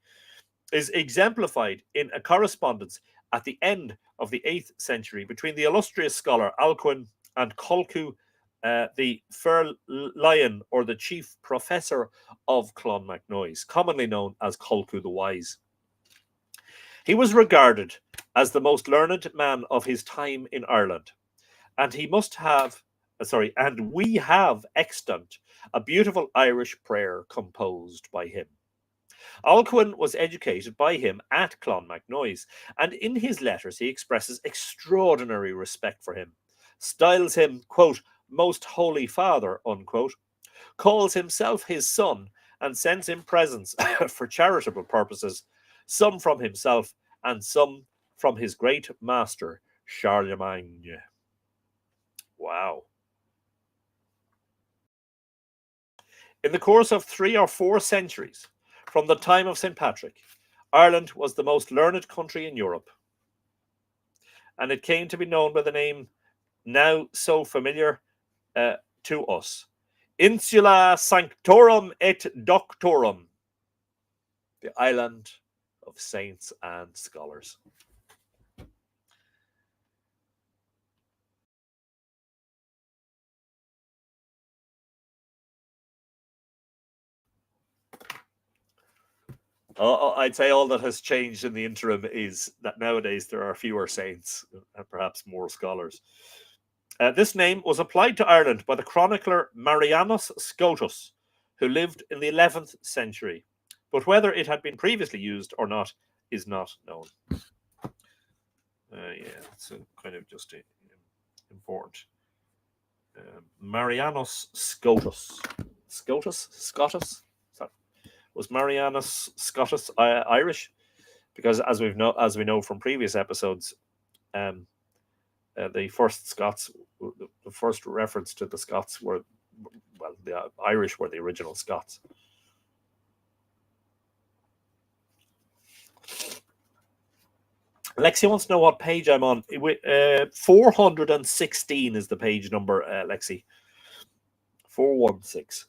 is exemplified in a correspondence at the end of the 8th century between the illustrious scholar Alcuin and Colcu, the Fair Lion, or the chief professor of Clonmacnoise, commonly known as Colcu the Wise. He was regarded as the most learned man of his time in Ireland, and we have extant a beautiful Irish prayer composed by him. Alcuin was educated by him at Clonmacnoise, and in his letters he expresses extraordinary respect for him, styles him, quote, "Most Holy Father," unquote, calls himself his son, and sends him presents for charitable purposes, some from himself and some from his great master, Charlemagne. Wow. In the course of 3 or 4 centuries, from the time of St. Patrick, Ireland was the most learned country in Europe, and it came to be known by the name now so familiar to us, Insula Sanctorum et Doctorum, the island of saints and scholars. I'd say all that has changed in the interim is that nowadays there are fewer saints and perhaps more scholars. This name was applied to Ireland by the chronicler Marianus Scotus, who lived in the 11th century, but whether it had been previously used or not is not known. Yeah, it's kind of just important. Marianus Scotus. Scotus? Was Marianus Scotus Irish? Because as we know from previous episodes, the first Scots, the first reference to the Scots were, well, the Irish were the original Scots. Lexi wants to know what page I'm on. 416 is the page number, Lexi. 416.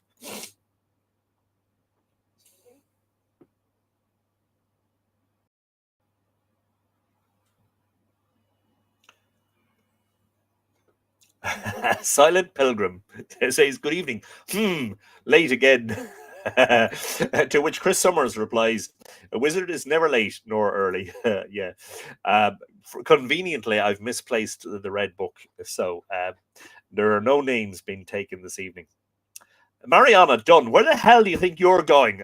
Silent Pilgrim says, good evening. Late again. To which Chris Summers replies, a wizard is never late nor early. Yeah. Conveniently, I've misplaced the red book, so there are no names being taken this evening. Mariana Dunn, where the hell do you think you're going?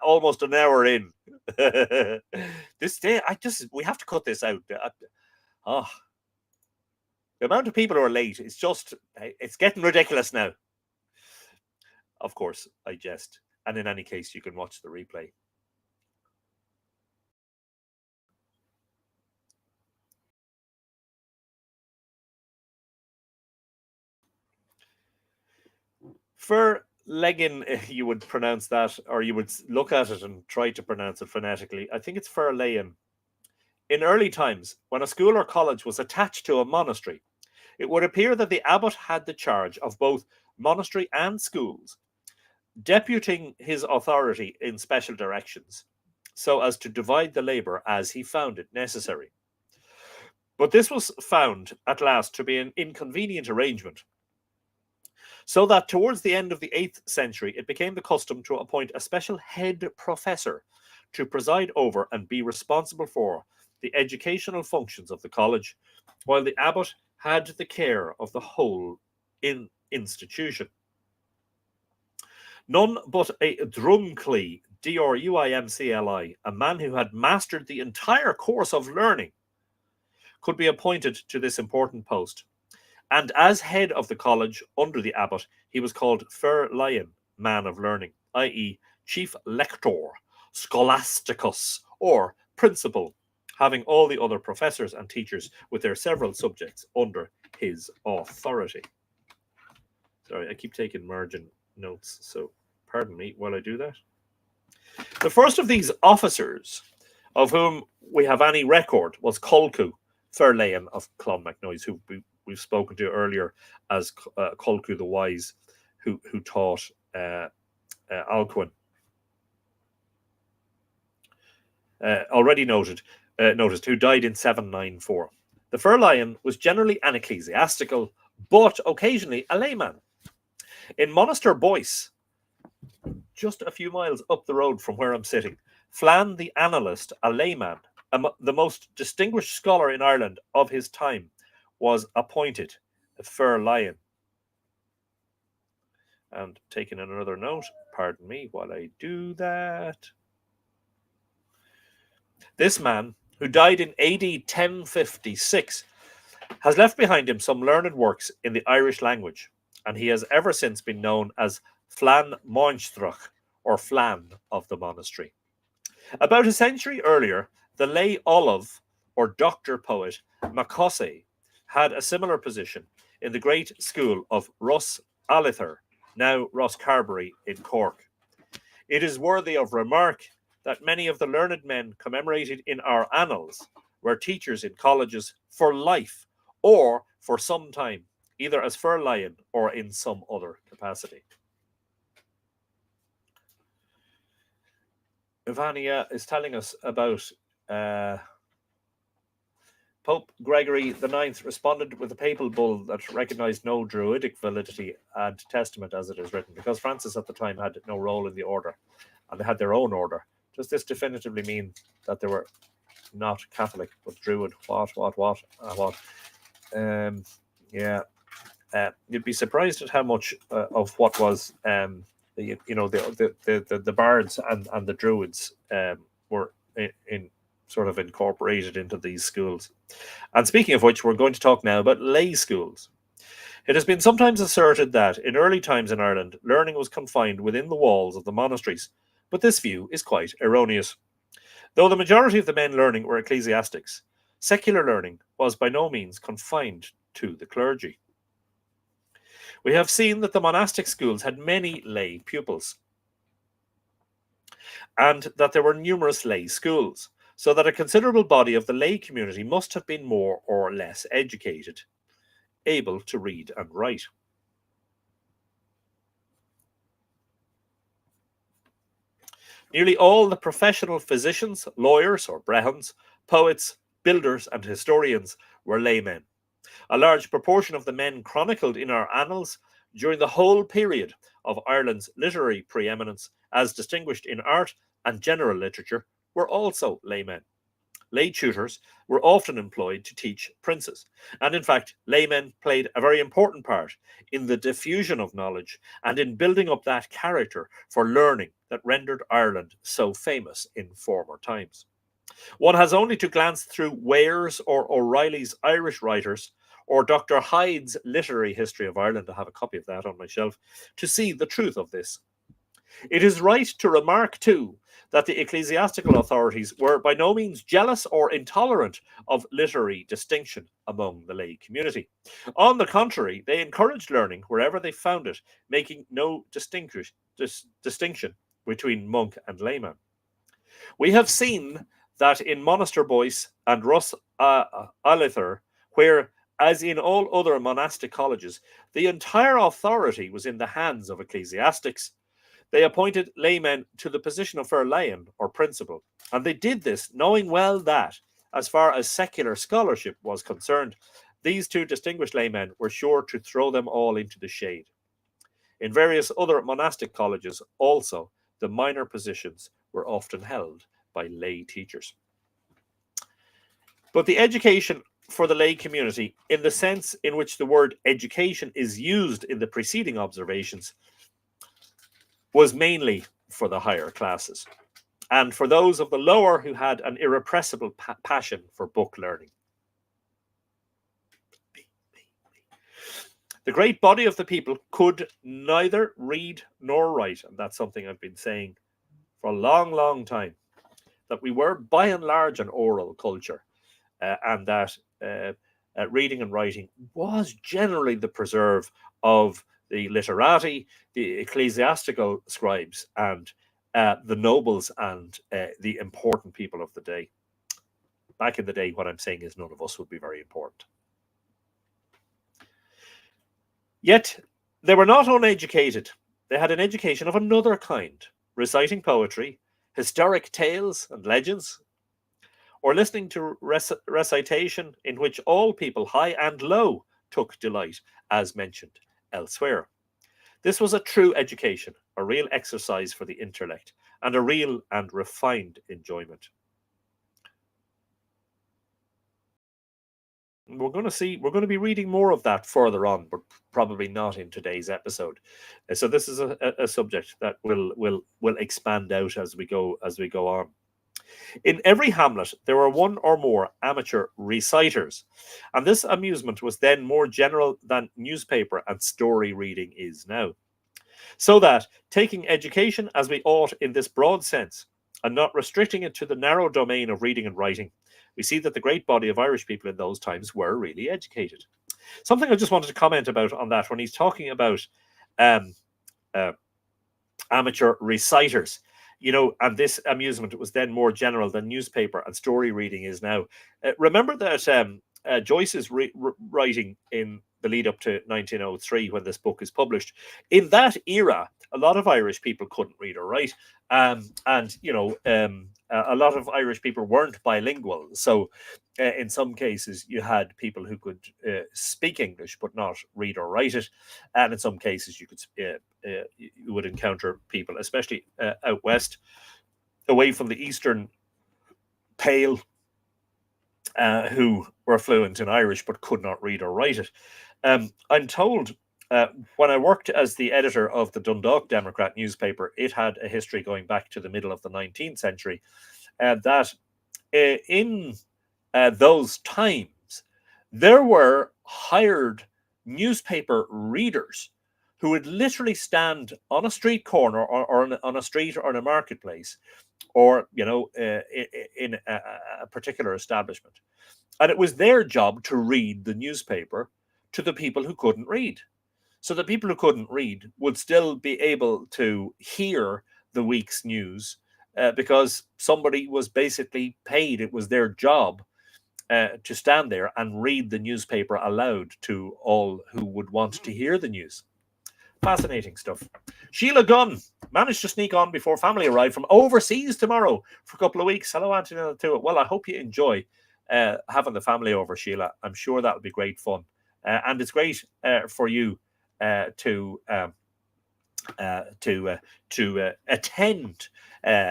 Almost an hour in. This day, we have to cut this out. The amount of people who are late, it's getting ridiculous now. Of course, I jest. And in any case, you can watch the replay. Ferlegin, you would pronounce that, or you would look at it and try to pronounce it phonetically. I think it's Ferlein. In early times, when a school or college was attached to a monastery, it would appear that the abbot had the charge of both monastery and schools, deputing his authority in special directions, so as to divide the labour as he found it necessary. But this was found at last to be an inconvenient arrangement, so that towards the end of the 8th century it became the custom to appoint a special head professor to preside over and be responsible for the educational functions of the college, while the abbot had the care of the whole institution. None but a Drumcli, Druimcli, a man who had mastered the entire course of learning, could be appointed to this important post. And as head of the college under the abbot, he was called Ferlein, man of learning, i.e., chief lector, scholasticus, or principal, having all the other professors and teachers with their several subjects under his authority. Sorry, I keep taking margin notes, so pardon me while I do that. The first of these officers, of whom we have any record, was Colcu Ferlein of Clonmacnoise, who we've spoken to earlier as Colcu the Wise, who taught Alcuin. Already noticed, who died in 794. The Ferlein was generally an ecclesiastical, but occasionally a layman. In Monaster Boyce, just a few miles up the road from where I'm sitting, Flann the Analyst, a layman, the most distinguished scholar in Ireland of his time, was appointed a Ferlein. And taking another note, pardon me while I do that. This man, who died in AD 1056, has left behind him some learned works in the Irish language, and he has ever since been known as Flann Moinstrach, or Flann of the monastery. About a century earlier, the lay Olive, or doctor poet, Macaulay, had a similar position in the great school of Russ Alither, now Ross Carberry in Cork. It is worthy of remark that many of the learned men commemorated in our annals were teachers in colleges for life or for some time, either as Ferlein or in some other capacity. Ivania is telling us about Pope Gregory IX responded with a papal bull that recognized no druidic validity and testament as it is written, because Francis at the time had no role in the order and they had their own order. Does this definitively mean that they were not Catholic but Druid? What? Yeah. you'd be surprised at how much of what was the bards and the druids were in sort of incorporated into these schools. And speaking of which, we're going to talk now about lay schools. It has been sometimes asserted that in early times in Ireland, learning was confined within the walls of the monasteries, but this view is quite erroneous. Though the majority of the men learning were ecclesiastics, secular learning was by no means confined to the clergy. We have seen that the monastic schools had many lay pupils, and that there were numerous lay schools, so that a considerable body of the lay community must have been more or less educated, able to read and write. Nearly all the professional physicians, lawyers or brehons, poets, builders and historians were laymen. A large proportion of the men chronicled in our annals during the whole period of Ireland's literary preeminence, as distinguished in art and general literature, were also laymen. Lay tutors were often employed to teach princes, and in fact, laymen played a very important part in the diffusion of knowledge and in building up that character for learning that rendered Ireland so famous in former times. One has only to glance through Ware's or O'Reilly's Irish writers, or Dr. Hyde's Literary History of Ireland, I have a copy of that on my shelf, to see the truth of this. It is right to remark, too, that the ecclesiastical authorities were by no means jealous or intolerant of literary distinction among the lay community. On the contrary, they encouraged learning wherever they found it, making no distinction between monk and layman. We have seen that in Monaster Boyce and Russ Alither, where, as in all other monastic colleges, the entire authority was in the hands of ecclesiastics, they appointed laymen to the position of Fairlion or principal, and they did this knowing well that, as far as secular scholarship was concerned, these two distinguished laymen were sure to throw them all into the shade. In various other monastic colleges also, the minor positions were often held by lay teachers. But the education for the lay community, in the sense in which the word education is used in the preceding observations, was mainly for the higher classes, and for those of the lower who had an irrepressible passion for book learning. The great body of the people could neither read nor write, and that's something I've been saying for a long, long time, that we were by and large an oral culture, and that reading and writing was generally the preserve of the literati, the ecclesiastical scribes, and the nobles and the important people of the day. Back in the day, what I'm saying is none of us would be very important. Yet, they were not uneducated. They had an education of another kind, reciting poetry, historic tales and legends, or listening to recitation in which all people, high and low, took delight, as mentioned elsewhere. This was a true education, a real exercise for the intellect, and a real and refined enjoyment. We're going to be reading more of that further on, but probably not in today's episode. So this is a subject that will expand out as we go on. In every hamlet, there were one or more amateur reciters, and this amusement was then more general than newspaper and story reading is now. So that, taking education as we ought in this broad sense, and not restricting it to the narrow domain of reading and writing, we see that the great body of Irish people in those times were really educated. Something I just wanted to comment about on that when he's talking about amateur reciters, and this amusement was then more general than newspaper and story reading is now. Remember that Joyce is writing in the lead up to 1903 when this book is published. In that era, a lot of Irish people couldn't read or write, and a lot of Irish people weren't bilingual. So in some cases, you had people who could speak English but not read or write it, and in some cases, you would encounter people, especially out west, away from the Eastern Pale, who were fluent in Irish but could not read or write it. I'm told when I worked as the editor of the Dundalk Democrat newspaper, it had a history going back to the middle of the 19th century, that in those times, there were hired newspaper readers who would literally stand on a street corner or on a street or in a marketplace, or in a particular establishment, and it was their job to read the newspaper to the people who couldn't read. So the people who couldn't read would still be able to hear the week's news, because somebody was basically paid. It was their job to stand there and read the newspaper aloud to all who would want to hear the news. Fascinating stuff. Sheila Gunn managed to sneak on before family arrived from overseas tomorrow for a couple of weeks. Hello, Antonella, to it. Well, I hope you enjoy having the family over, Sheila. I'm sure that'll be great fun. And it's great for you to attend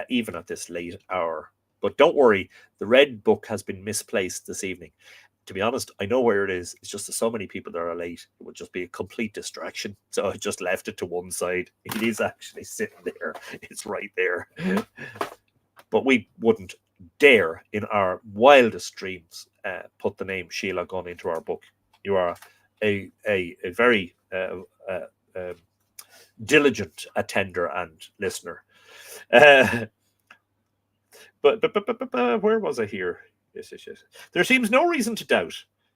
even at this late hour. But don't worry, the red book has been misplaced this evening. To be honest, I know where it is. It's just that so many people that are late, it would just be a complete distraction. So I just left it to one side. It is actually sitting there. It's right there. But we wouldn't dare in our wildest dreams put the name Sheila Gunn into our book. You are a very diligent attender and listener. But where was I here? Yes. There seems no reason to doubt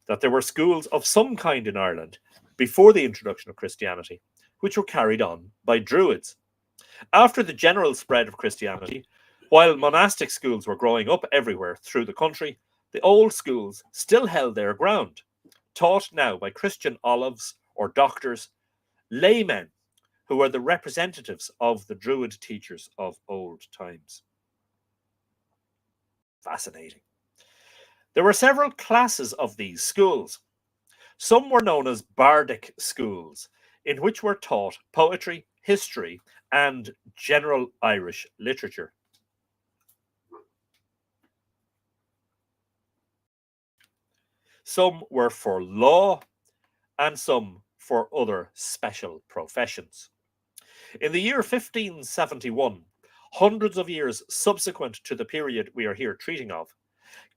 that there were schools of some kind in Ireland before the introduction of Christianity, which were carried on by Druids. After the general spread of Christianity, while monastic schools were growing up everywhere through the country, the old schools still held their ground, taught now by Christian olives or doctors, laymen, who were the representatives of the Druid teachers of old times. Fascinating. There were several classes of these schools. Some were known as Bardic schools, in which were taught poetry, history, and general Irish literature. Some were for law, and some for other special professions. In the year 1571, hundreds of years subsequent to the period we are here treating of,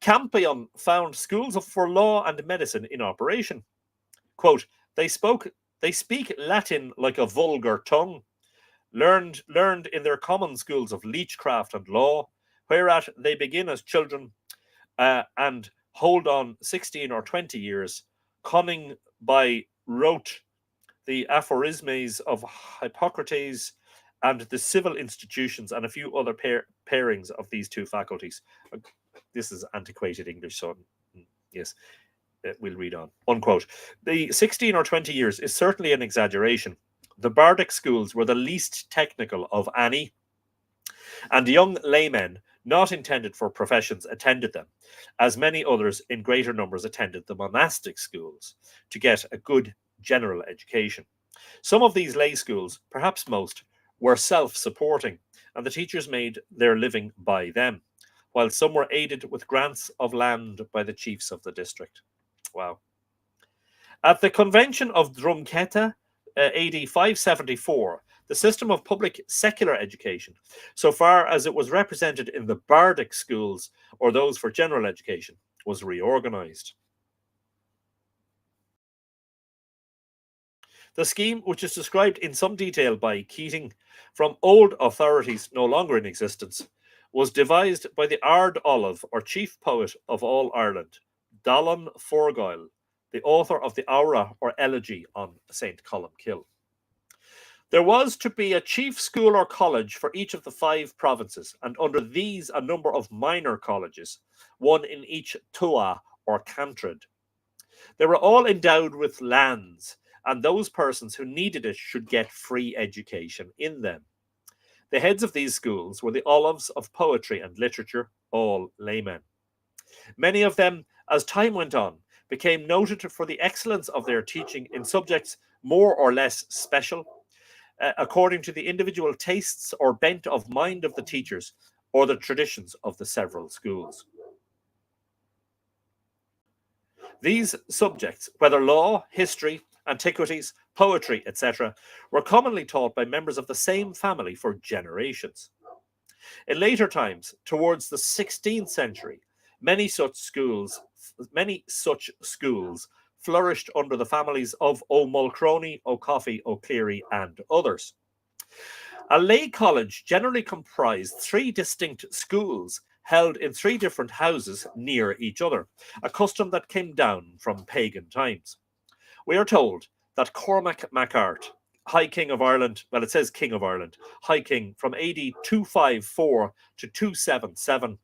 Campion found schools for law and medicine in operation. Quote, they speak Latin like a vulgar tongue, learned in their common schools of leechcraft and law, whereat they begin as children and hold on 16 or 20 years, conning by rote the aphorismes of Hippocrates and the civil institutions and a few other pairings of these two faculties. This is antiquated English, so yes, we'll read on. Unquote. The 16 or 20 years is certainly an exaggeration. The Bardic schools were the least technical of any, and young laymen not intended for professions attended them, as many others in greater numbers attended the monastic schools to get a good general education. Some of these lay schools, perhaps most, were self-supporting, and the teachers made their living by them, while some were aided with grants of land by the chiefs of the district. Wow. At the Convention of Drumketa, AD 574, the system of public secular education, so far as it was represented in the Bardic schools or those for general education, was reorganized. The scheme, which is described in some detail by Keating from old authorities no longer in existence, was devised by the Ard Olive, or chief poet of all Ireland, Dallan Forgoil, the author of the Aura, or elegy on St. Columkill. There was to be a chief school or college for each of the 5 provinces, and under these a number of minor colleges, one in each Tua or Cantred. They were all endowed with lands, and those persons who needed it should get free education in them. The heads of these schools were the olives of poetry and literature, all laymen. Many of them, as time went on, became noted for the excellence of their teaching in subjects more or less special, according to the individual tastes or bent of mind of the teachers or the traditions of the several schools. These subjects, whether law, history, antiquities, poetry, etc., were commonly taught by members of the same family for generations. In later times, towards the 16th century, many such schools flourished under the families of O'Mulcroney, O'Coffey, O'Cleary, and others. A lay college generally comprised 3 distinct schools held in 3 different houses near each other, a custom that came down from pagan times. We are told that Cormac MacArt, High King of Ireland, well, it says King of Ireland, High King from AD 254 to 277,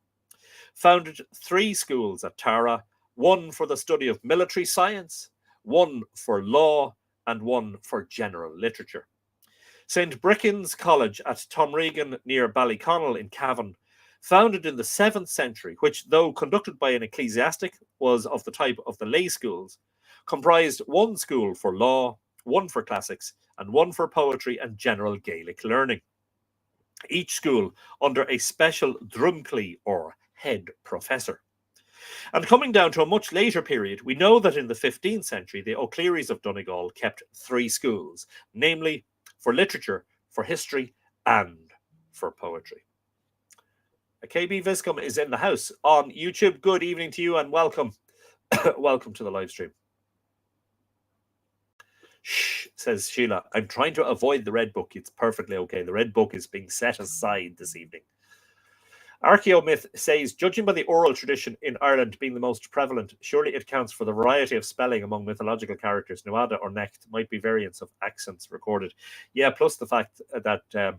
founded 3 schools at Tara, 1 for the study of military science, 1 for law, and 1 for general literature. St. Brickin's College at Tomregan near Ballyconnell in Cavan, founded in the 7th century, which, though conducted by an ecclesiastic, was of the type of the lay schools, comprised 1 school for law, 1 for classics, and 1 for poetry and general Gaelic learning. Each school under a special drumclee or head professor. And coming down to a much later period, we know that in the 15th century, the O'Clearys of Donegal kept 3 schools, namely for literature, for history, and for poetry. KB Viscom is in the house on YouTube. Good evening to you and welcome. Welcome to the live stream. Shh, says Sheila. I'm trying to avoid the red book. It's perfectly okay. The red book is being set aside this evening. Archaeomyth says, judging by the oral tradition in Ireland being the most prevalent, surely it accounts for the variety of spelling among mythological characters. Nuada or Necht might be variants of accents recorded. Yeah, plus the fact that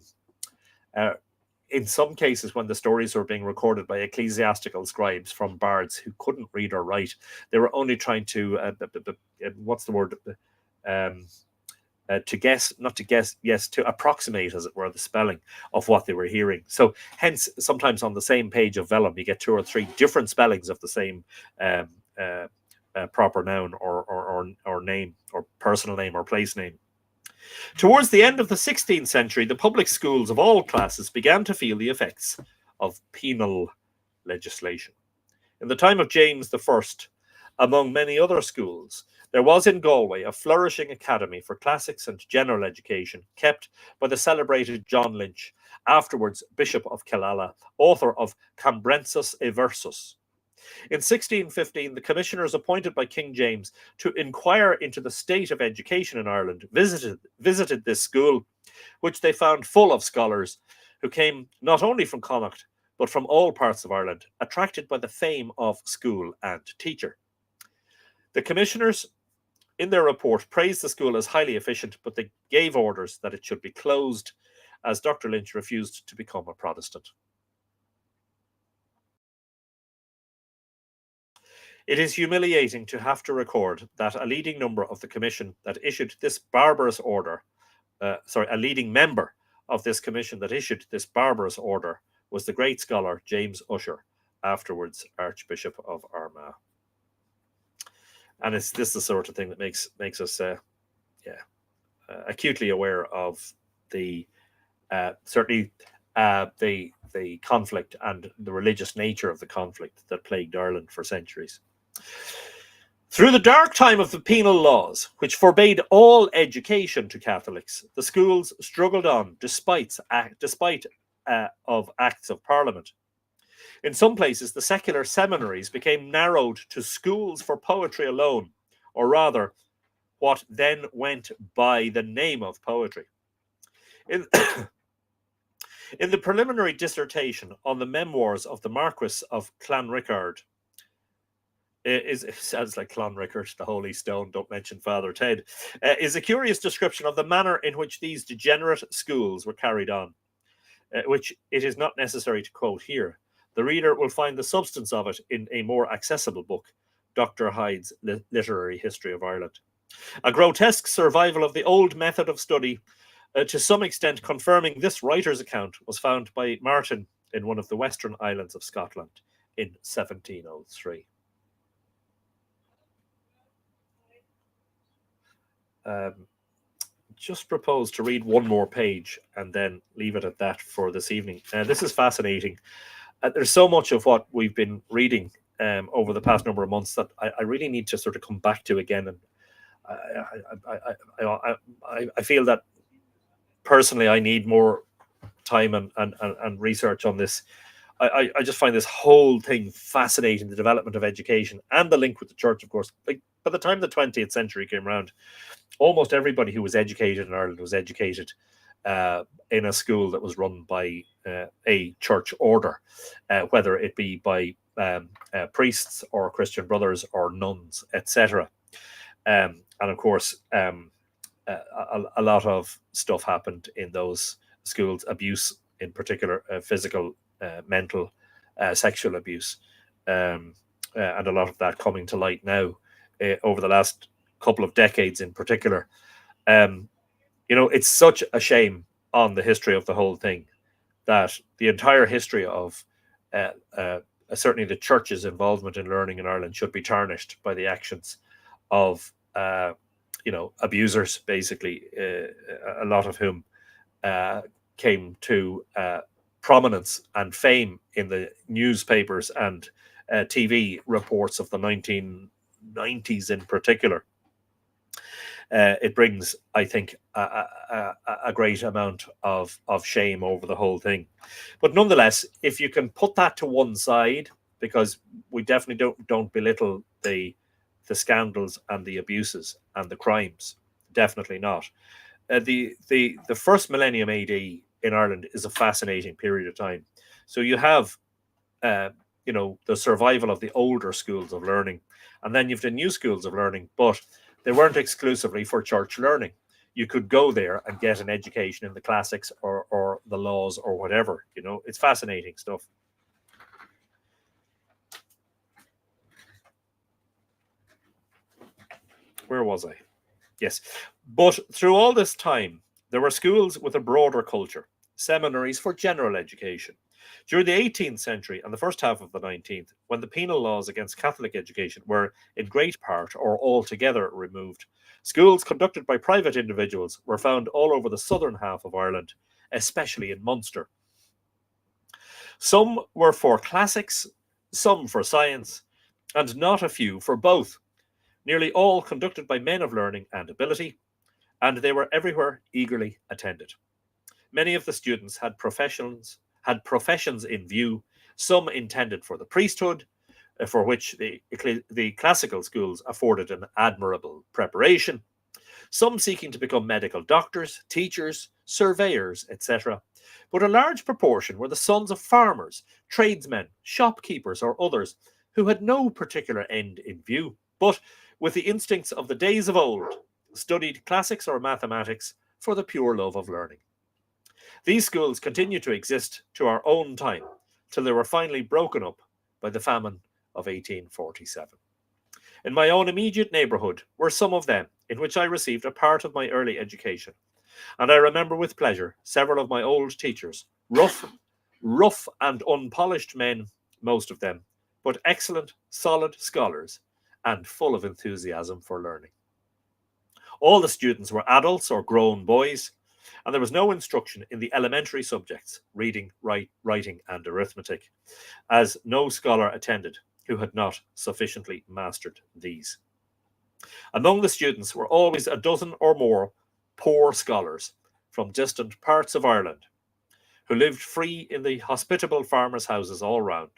in some cases when the stories were being recorded by ecclesiastical scribes from bards who couldn't read or write, they were only trying to, what's the word? To approximate, as it were, the spelling of what they were hearing. So hence, sometimes on the same page of vellum, you get 2 or 3 different spellings of the same proper noun or name, or personal name or place name. Towards the end of the 16th century, the public schools of all classes began to feel the effects of penal legislation. In the time of James I, among many other schools, there was in Galway a flourishing academy for classics and general education kept by the celebrated John Lynch, afterwards Bishop of Killala, author of Cambrensis Eversus. In 1615, the commissioners appointed by King James to inquire into the state of education in Ireland visited this school, which they found full of scholars who came not only from Connacht, but from all parts of Ireland, attracted by the fame of school and teacher. The commissioners, in their report, praised the school as highly efficient, but they gave orders that it should be closed as Dr. Lynch refused to become a Protestant. It is humiliating to have to record that a leading member of the commission that issued this barbarous order, was the great scholar James Ussher, afterwards Archbishop of Armagh. And it's this the sort of thing that makes us acutely aware of the certainly the conflict and the religious nature of the conflict that plagued Ireland for centuries. Through the dark time of the penal laws, which forbade all education to Catholics, the schools struggled on despite of acts of Parliament. In some places, the secular seminaries became narrowed to schools for poetry alone, or rather, what then went by the name of poetry. In the preliminary dissertation on the memoirs of the Marquis of Clanrickard, it sounds like Clanrickard, the Holy Stone, don't mention Father Ted, is a curious description of the manner in which these degenerate schools were carried on, which it is not necessary to quote here. The reader will find the substance of it in a more accessible book, Dr. Hyde's Literary History of Ireland. A grotesque survival of the old method of study, to some extent confirming this writer's account, was found by Martin in one of the western islands of Scotland in 1703. Just propose to read one more page and then leave it at that for this evening. This is fascinating. There's so much of what we've been reading over the past number of months that I really need to sort of come back to again I feel that personally I need more time and research on this. I just find this whole thing fascinating, the development of education and the link with the church, of course. Like by the time the 20th century came around, almost everybody who was educated in Ireland was educated in a school that was run by a church order, whether it be by priests or Christian brothers or nuns, etc. And of course, a lot of stuff happened in those schools, abuse in particular, physical, mental, sexual abuse, and a lot of that coming to light now over the last couple of decades in particular. It's such a shame on the history of the whole thing that the entire history of certainly the church's involvement in learning in Ireland should be tarnished by the actions of abusers, basically, a lot of whom came to prominence and fame in the newspapers and TV reports of the 1990s in particular. It brings, I think, a great amount of shame over the whole thing. But nonetheless, if you can put that to one side, because we definitely don't belittle the scandals and the abuses and the crimes, definitely not. The first millennium AD in Ireland is a fascinating period of time. So you have the survival of the older schools of learning, and then you've the new schools of learning, but they weren't exclusively for church learning. You could go there and get an education in the classics or the laws or whatever. It's fascinating stuff. Where was I? Yes. But through all this time, there were schools with a broader culture, seminaries for general education. During the 18th century and the first half of the 19th, when the penal laws against Catholic education were in great part or altogether removed, schools conducted by private individuals were found all over the southern half of Ireland, especially in Munster. Some were for classics, some for science, and not a few for both. Nearly all conducted by men of learning and ability, and they were everywhere eagerly attended. Many of the students had professions in view, some intended for the priesthood, for which the classical schools afforded an admirable preparation, some seeking to become medical doctors, teachers, surveyors, etc. But a large proportion were the sons of farmers, tradesmen, shopkeepers, or others who had no particular end in view, but with the instincts of the days of old, studied classics or mathematics for the pure love of learning. These schools continued to exist to our own time, till they were finally broken up by the famine of 1847. In my own immediate neighbourhood were some of them, in which I received a part of my early education, and I remember with pleasure several of my old teachers, rough and unpolished men, most of them, but excellent, solid scholars, and full of enthusiasm for learning. All the students were adults or grown boys, and there was no instruction in the elementary subjects, reading, writing, and arithmetic, as no scholar attended who had not sufficiently mastered these. Among the students were always a dozen or more poor scholars from distant parts of Ireland, who lived free in the hospitable farmers' houses all round,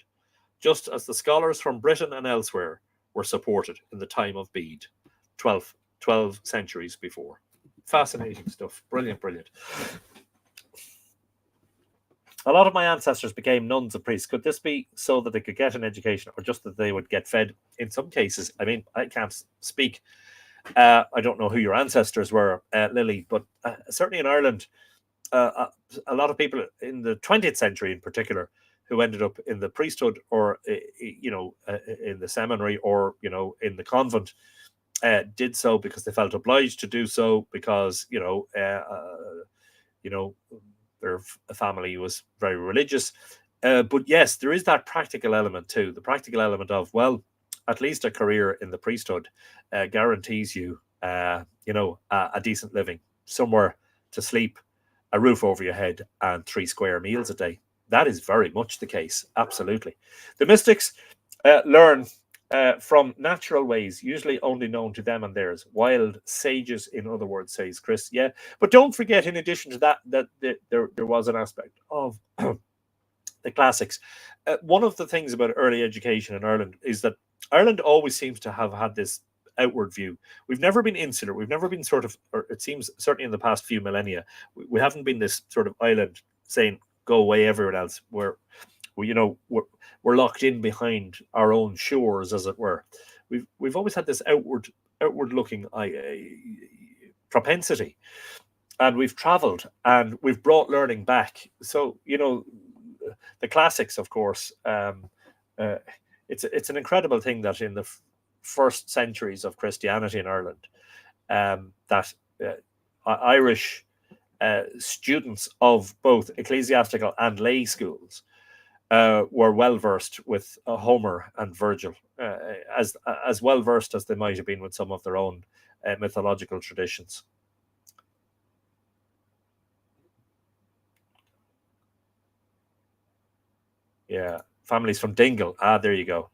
just as the scholars from Britain and elsewhere were supported in the time of Bede, 12 centuries before. Fascinating stuff. Brilliant, brilliant. A lot of my ancestors became nuns and priests. Could this be so that they could get an education, or just that they would get fed? In some cases, I mean, I can't speak. I don't know who your ancestors were, Lily, but certainly in Ireland, a lot of people in the 20th century in particular who ended up in the priesthood or, in the seminary or, in the convent, did so because they felt obliged to do so because, their family was very religious. But yes, there is that practical element too. The practical element of, well, at least a career in the priesthood guarantees you, a decent living, somewhere to sleep, a roof over your head, and 3 square meals a day. That is very much the case. Absolutely. The mystics learn from natural ways, usually only known to them and theirs. Wild sages, in other words, says Chris. Yeah, but don't forget, in addition to that, there was an aspect of the classics. One of the things about early education in Ireland is that Ireland always seems to have had this outward view. We've never been insular. We've never been sort of, or it seems certainly in the past few millennia, we haven't been this sort of island saying, go away, everyone else. We're locked in behind our own shores, as it were. We've always had this outward looking propensity, and we've travelled and we've brought learning back. So the classics, of course. It's an incredible thing that in the first centuries of Christianity in Ireland, that Irish students of both ecclesiastical and lay schools were well versed with Homer and Virgil, as well versed as they might have been with some of their own mythological traditions. Yeah, families from Dingle. There you go.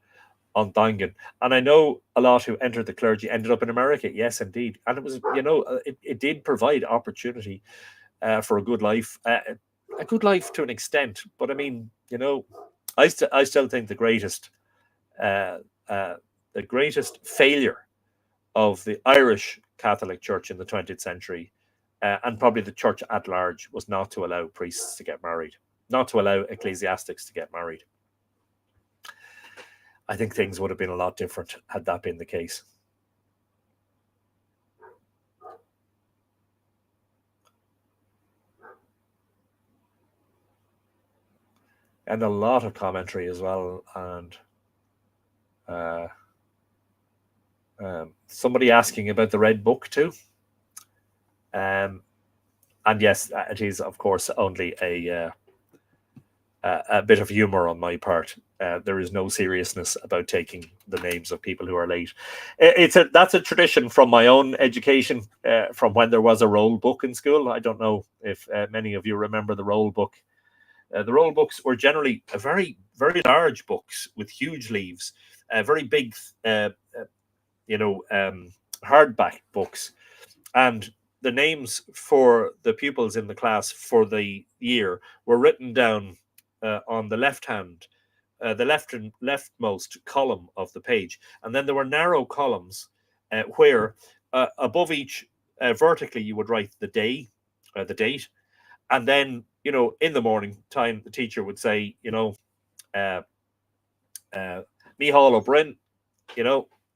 On Dongan. And I know a lot who entered the clergy ended up in America. Yes, indeed. And it was, it did provide opportunity for a good life. A good life to an extent. But I mean, I still think the greatest failure of the Irish Catholic Church in the 20th century, and probably the church at large, was not to allow priests to get married, not to allow ecclesiastics to get married. I think things would have been a lot different had that been the case. And a lot of commentary as well. And somebody asking about the Red Book too. And yes, it is, of course, only a bit of humor on my part. There is no seriousness about taking the names of people who are late. That's a tradition from my own education, from when there was a roll book in school. I don't know if many of you remember the roll book. The roll books were generally very, very large books with huge leaves, very big, hardback books, and the names for the pupils in the class for the year were written down on the left hand, the leftmost column of the page, and then there were narrow columns where above each, vertically, you would write the day, the date, and then in the morning time the teacher would say, Mihal O'Brien,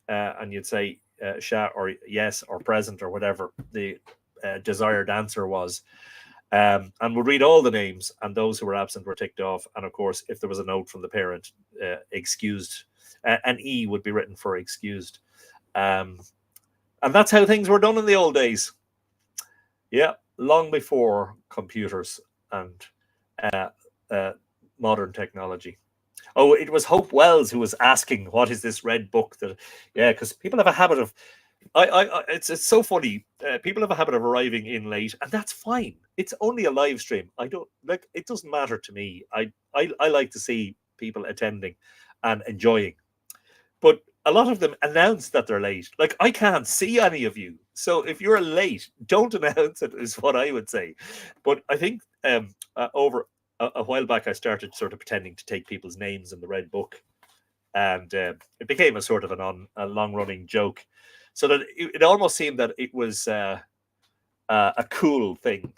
and you'd say Sha or yes or present or whatever the desired answer was. And would read all the names, and those who were absent were ticked off. And of course, if there was a note from the parent, excused, an E would be written for excused. And that's how things were done in the old days. Yeah, long before computers and modern technology. Oh, it was Hope Wells who was asking, "What is this red book?" Yeah, because people have a habit of. It's so funny. People have a habit of arriving in late, and that's fine. It's only a live stream. I don't like. It doesn't matter to me. I like to see people attending and enjoying, but a lot of them announce that they're late. Like, I can't see any of you, so if you're late, don't announce it. Is what I would say. But I think over a while back, I started sort of pretending to take people's names in the red book, and it became a sort of a long-running joke. So that it almost seemed that it was a cool thing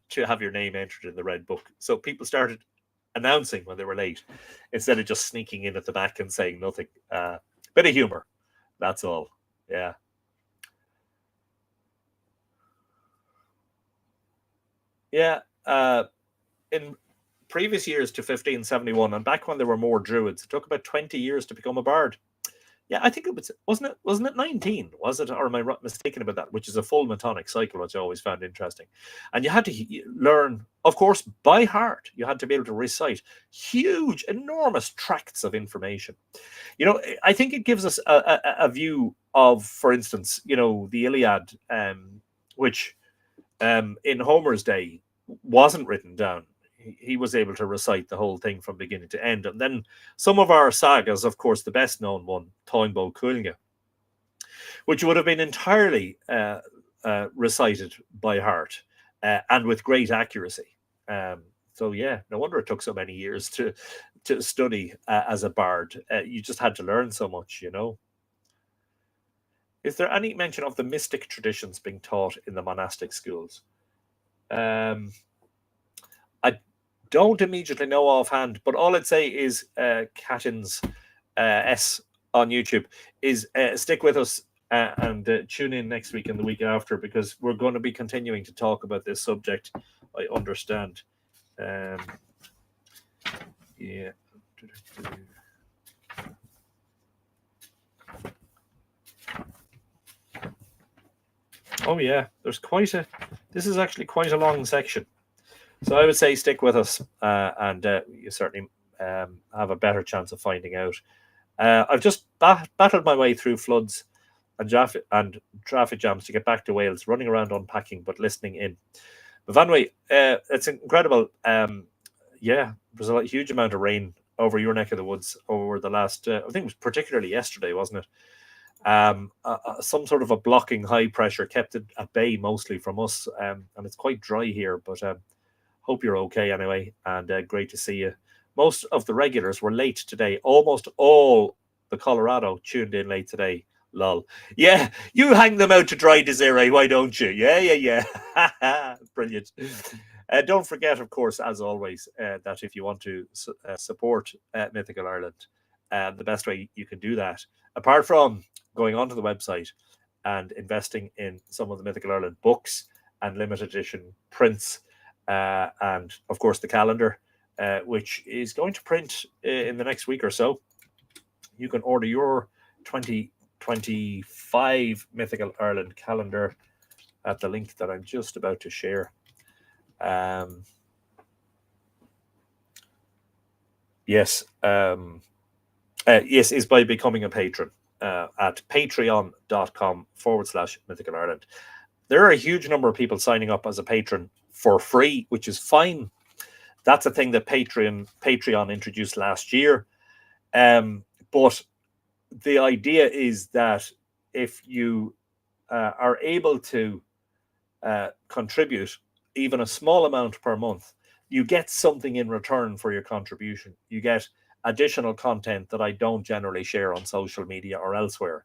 to have your name entered in the red book. So people started announcing when they were late instead of just sneaking in at the back and saying nothing. Bit of humor, that's all. Yeah. Yeah. In previous years to 1571, and back when there were more druids, it took about 20 years to become a bard. Yeah, I think it was, wasn't it 19? Was it, or am I mistaken about that? Which is a full metonic cycle, which I always found interesting. And you had to learn, of course, by heart. You had to be able to recite huge, enormous tracts of information. I think it gives us a view of, for instance, the Iliad, which in Homer's day wasn't written down. he was able to recite the whole thing from beginning to end. And then some of our sagas, of course, the best known one, Toynbee Coelga, which would have been entirely recited by heart and with great accuracy. So yeah, no wonder it took so many years to study as a bard. You just had to learn so much, you know. Is there any mention of the mystic traditions being taught in the monastic schools? I don't immediately know offhand, but all I'd say is Catton's S on YouTube is stick with us and tune in next week and the week after, because we're going to be continuing to talk about this subject. I understand. Yeah. Oh yeah, there's this is actually quite a long section. So I would say stick with us, and you certainly have a better chance of finding out. I've just battled my way through floods and traffic jams to get back to Wales, running around unpacking but listening in. But anyway, it's incredible. Yeah, there's a huge amount of rain over your neck of the woods over the last, I think it was particularly yesterday, wasn't it? Some sort of a blocking high pressure kept it at bay mostly from us, and it's quite dry here, but hope you're okay anyway, and great to see you. Most of the regulars were late today. Almost all the Colorado tuned in late today. Lol. Yeah, you hang them out to dry, Desiree, why don't you? Yeah. Brilliant. Don't forget, of course, as always, that if you want to support Mythical Ireland, the best way you can do that, apart from going onto the website and investing in some of the Mythical Ireland books and limited edition prints, and of course the calendar, which is going to print in the next week or so. You can order your 2025 Mythical Ireland calendar at the link that I'm just about to share. Yes, is by becoming a patron at patreon.com/Mythical Ireland. There are a huge number of people signing up as a patron for free, which is fine. That's a thing that Patreon introduced last year. But the idea is that if you are able to contribute even a small amount per month, you get something in return for your contribution. You get additional content that I don't generally share on social media or elsewhere.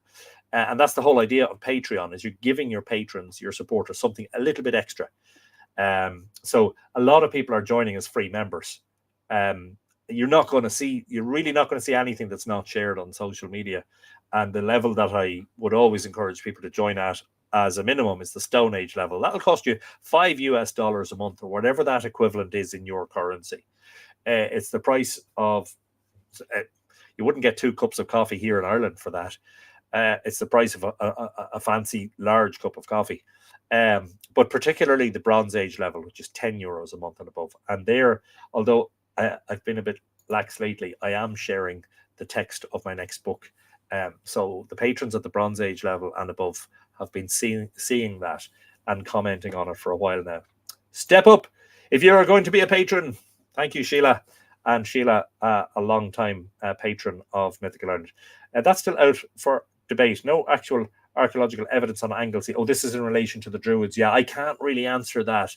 And that's the whole idea of Patreon, is you're giving your patrons, your supporters, something a little bit extra. So a lot of people are joining as free members. You're really not going to see anything that's not shared on social media. And the level that I would always encourage people to join at as a minimum is the Stone Age level. That'll cost you $5 a month, or whatever that equivalent is in your currency. It's the price of, you wouldn't get 2 cups of coffee here in Ireland for that. It's the price of a fancy large cup of coffee. But particularly the Bronze Age level, which is €10 a month and above. And there, although I've been a bit lax lately, I am sharing the text of my next book. So the patrons at the Bronze Age level and above have been seeing that and commenting on it for a while now. Step up if you're going to be a patron. Thank you, Sheila. And Sheila, a long time patron of Mythical Ireland. That's still out for debate. No actual archaeological evidence on Anglesey. Oh, this is in relation to the Druids. Yeah, I can't really answer that.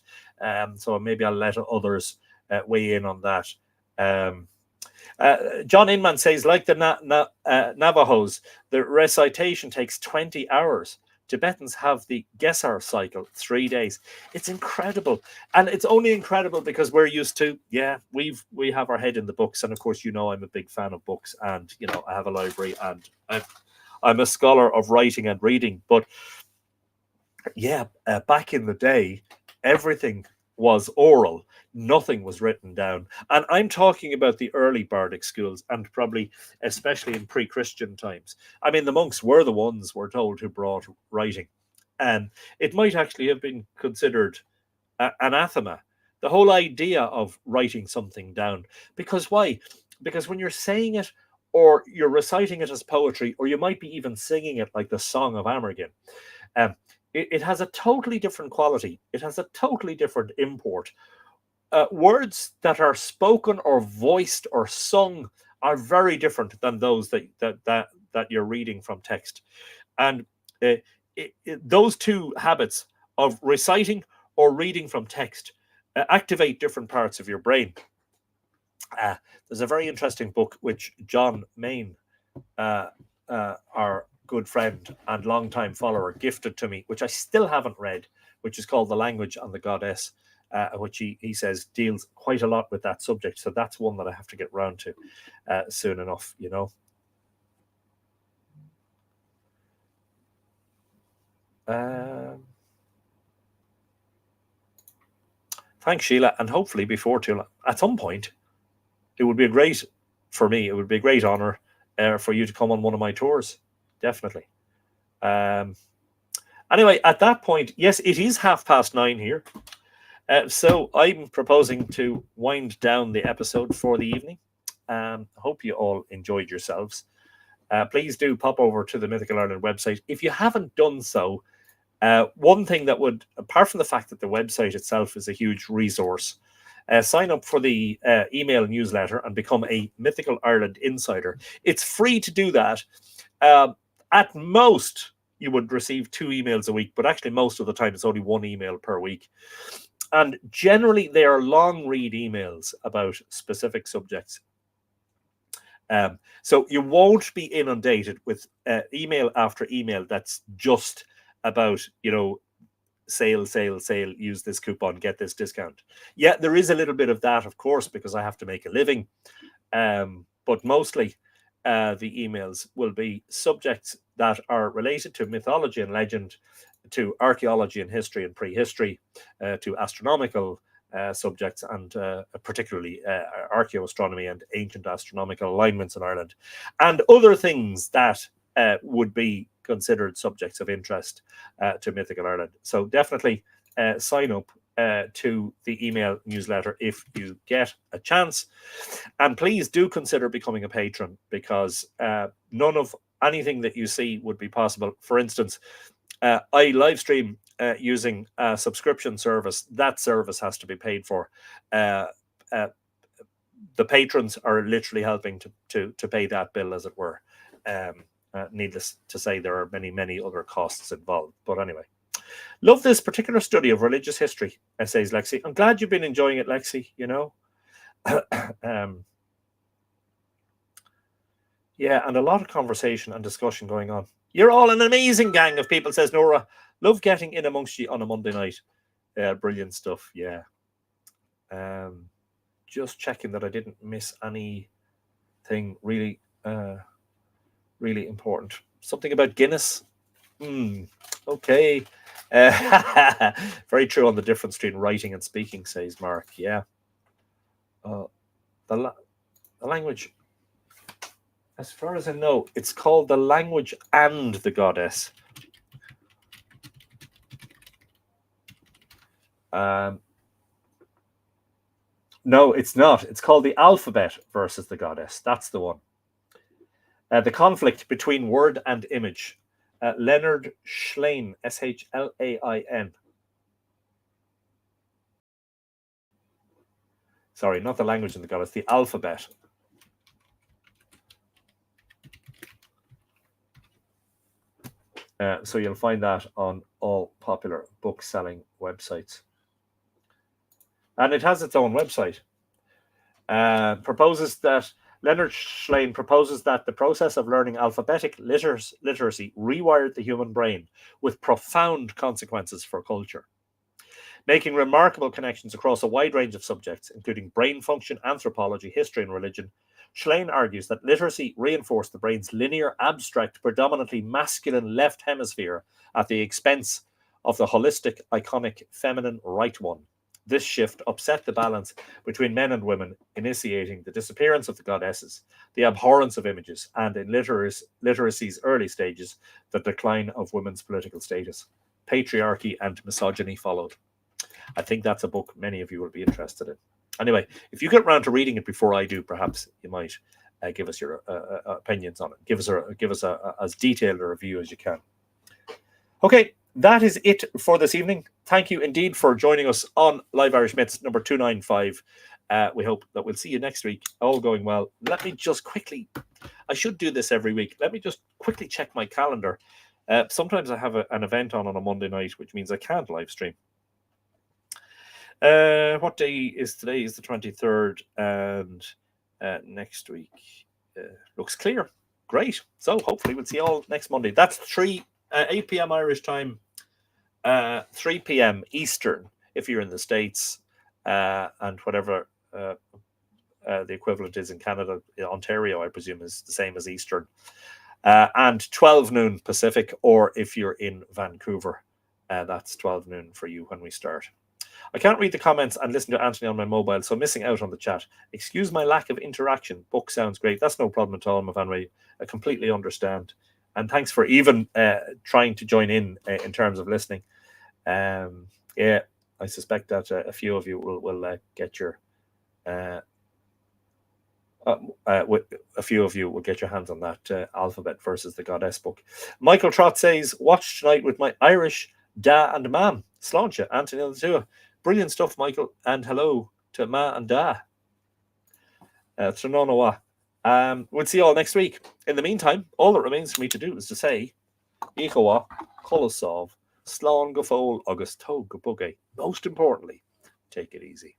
So maybe I'll let others weigh in on that. John Inman says, like the Navajos, the recitation takes 20 hours. Tibetans have the Gesar cycle, 3 days. It's incredible. And it's only incredible because we're used to, we have our head in the books. And of course, I'm a big fan of books, and, I have a library, and I'm a scholar of writing and reading. But back in the day, everything was oral. Nothing was written down. And I'm talking about the early Bardic schools, and probably especially in pre-Christian times. I mean, the monks were the ones, we're told, who brought writing. And it might actually have been considered anathema, the whole idea of writing something down. Because why? Because when you're saying it, or you're reciting it as poetry, or you might be even singing it like the Song of Amergin, it has a totally different quality. It has a totally different import words that are spoken or voiced or sung are very different than those that you're reading from text. And those two habits of reciting or reading from text activate different parts of your brain. There's a very interesting book which John Main, our good friend and longtime follower, gifted to me, which I still haven't read, which is called The Language and the Goddess, which he says deals quite a lot with that subject. So that's one that I have to get round to soon enough, you know. Thanks, Sheila. And hopefully before too long, at some point, it would be a great, for me, it would be a great honor for you to come on one of my tours. Definitely. Anyway, at that point, yes, it is 9:30 here. So I'm proposing to wind down the episode for the evening. Hope you all enjoyed yourselves. Please do pop over to the Mythical Ireland website. If you haven't done so, one thing that would, apart from the fact that the website itself is a huge resource, sign up for the email newsletter and become a Mythical Ireland insider. It's free to do that. At most, you would receive 2 emails a week, but actually most of the time it's only 1 email per week. And generally, they are long read emails about specific subjects. So you won't be inundated with email after email that's just about, you know, sale, use this coupon, get this discount. Yeah, there is a little bit of that, of course, because I have to make a living. But mostly the emails will be subjects that are related to mythology and legend, to archaeology and history and prehistory, to astronomical subjects, and particularly archaeoastronomy and ancient astronomical alignments in Ireland, and other things that would be considered subjects of interest to Mythical Ireland. So definitely sign up to the email newsletter if you get a chance. And please do consider becoming a patron, because none of anything that you see would be possible. For instance, I live stream using a subscription service. That service has to be paid for. The patrons are literally helping to pay that bill, as it were. Needless to say, there are many other costs involved. But anyway, love this particular study of religious history, says Lexi. I'm glad you've been enjoying it, Lexi, you know. Yeah, and a lot of conversation and discussion going on. You're all an amazing gang of people, says Nora. Love getting in amongst you on a Monday night. Brilliant stuff, yeah. Just checking that I didn't miss anything really really important. Something about Guinness. Okay. Very true on the difference between writing and speaking, says Mark. Yeah. The language, as far as I know, it's called The Language and the Goddess. No, it's not. It's called The Alphabet versus the Goddess. That's the one. The conflict between word and image. Leonard Schlain, Schlain. Sorry, not The Language and the Goddess, The Alphabet. So you'll find that on all popular book-selling websites. And it has its own website. Leonard Schlain proposes that the process of learning alphabetic literacy rewired the human brain with profound consequences for culture. Making remarkable connections across a wide range of subjects, including brain function, anthropology, history, and religion, Schlain argues that literacy reinforced the brain's linear, abstract, predominantly masculine left hemisphere at the expense of the holistic, iconic, feminine right one. This shift upset the balance between men and women, initiating the disappearance of the goddesses, the abhorrence of images, and in literacy's early stages, the decline of women's political status. Patriarchy and misogyny followed. I think that's a book many of you will be interested in. Anyway, if you get around to reading it before I do, perhaps you might give us your opinions on it. Give us as detailed a review as you can. Okay, that is it for this evening. Thank you indeed for joining us on Live Irish Myths number 295. We hope that we'll see you next week. All going well. Let me just quickly, I should do this every week. Let me just quickly check my calendar. Sometimes I have an event on a Monday night, which means I can't live stream. What day is today? Is the 23rd, and next week looks clear. Great. So hopefully we'll see you all next Monday. That's 8 p.m. Irish time, 3 p.m. Eastern if you're in the States, and whatever the equivalent is in Canada. Ontario, I presume, is the same as Eastern. And 12 noon Pacific, or if you're in Vancouver, that's 12 noon for you when we start. I can't read the comments and listen to Anthony on my mobile, so I'm missing out on the chat. Excuse my lack of interaction. Book sounds great. That's no problem at all, Mavanway. I completely understand. And thanks for even trying to join in terms of listening. Yeah, I suspect that a few of you will get your... a few of you will get your hands on that Alphabet versus the Goddess book. Michael Trott says, watch tonight with my Irish da and mam. Sláinte, Anthony Latua. Brilliant stuff, Michael. And hello to ma and da. Tranonawa. We'll see you all next week. In the meantime, all that remains for me to do is to say, Ichawa, Colasov, Slán go fóil agus tó go bugé. Most importantly, take it easy.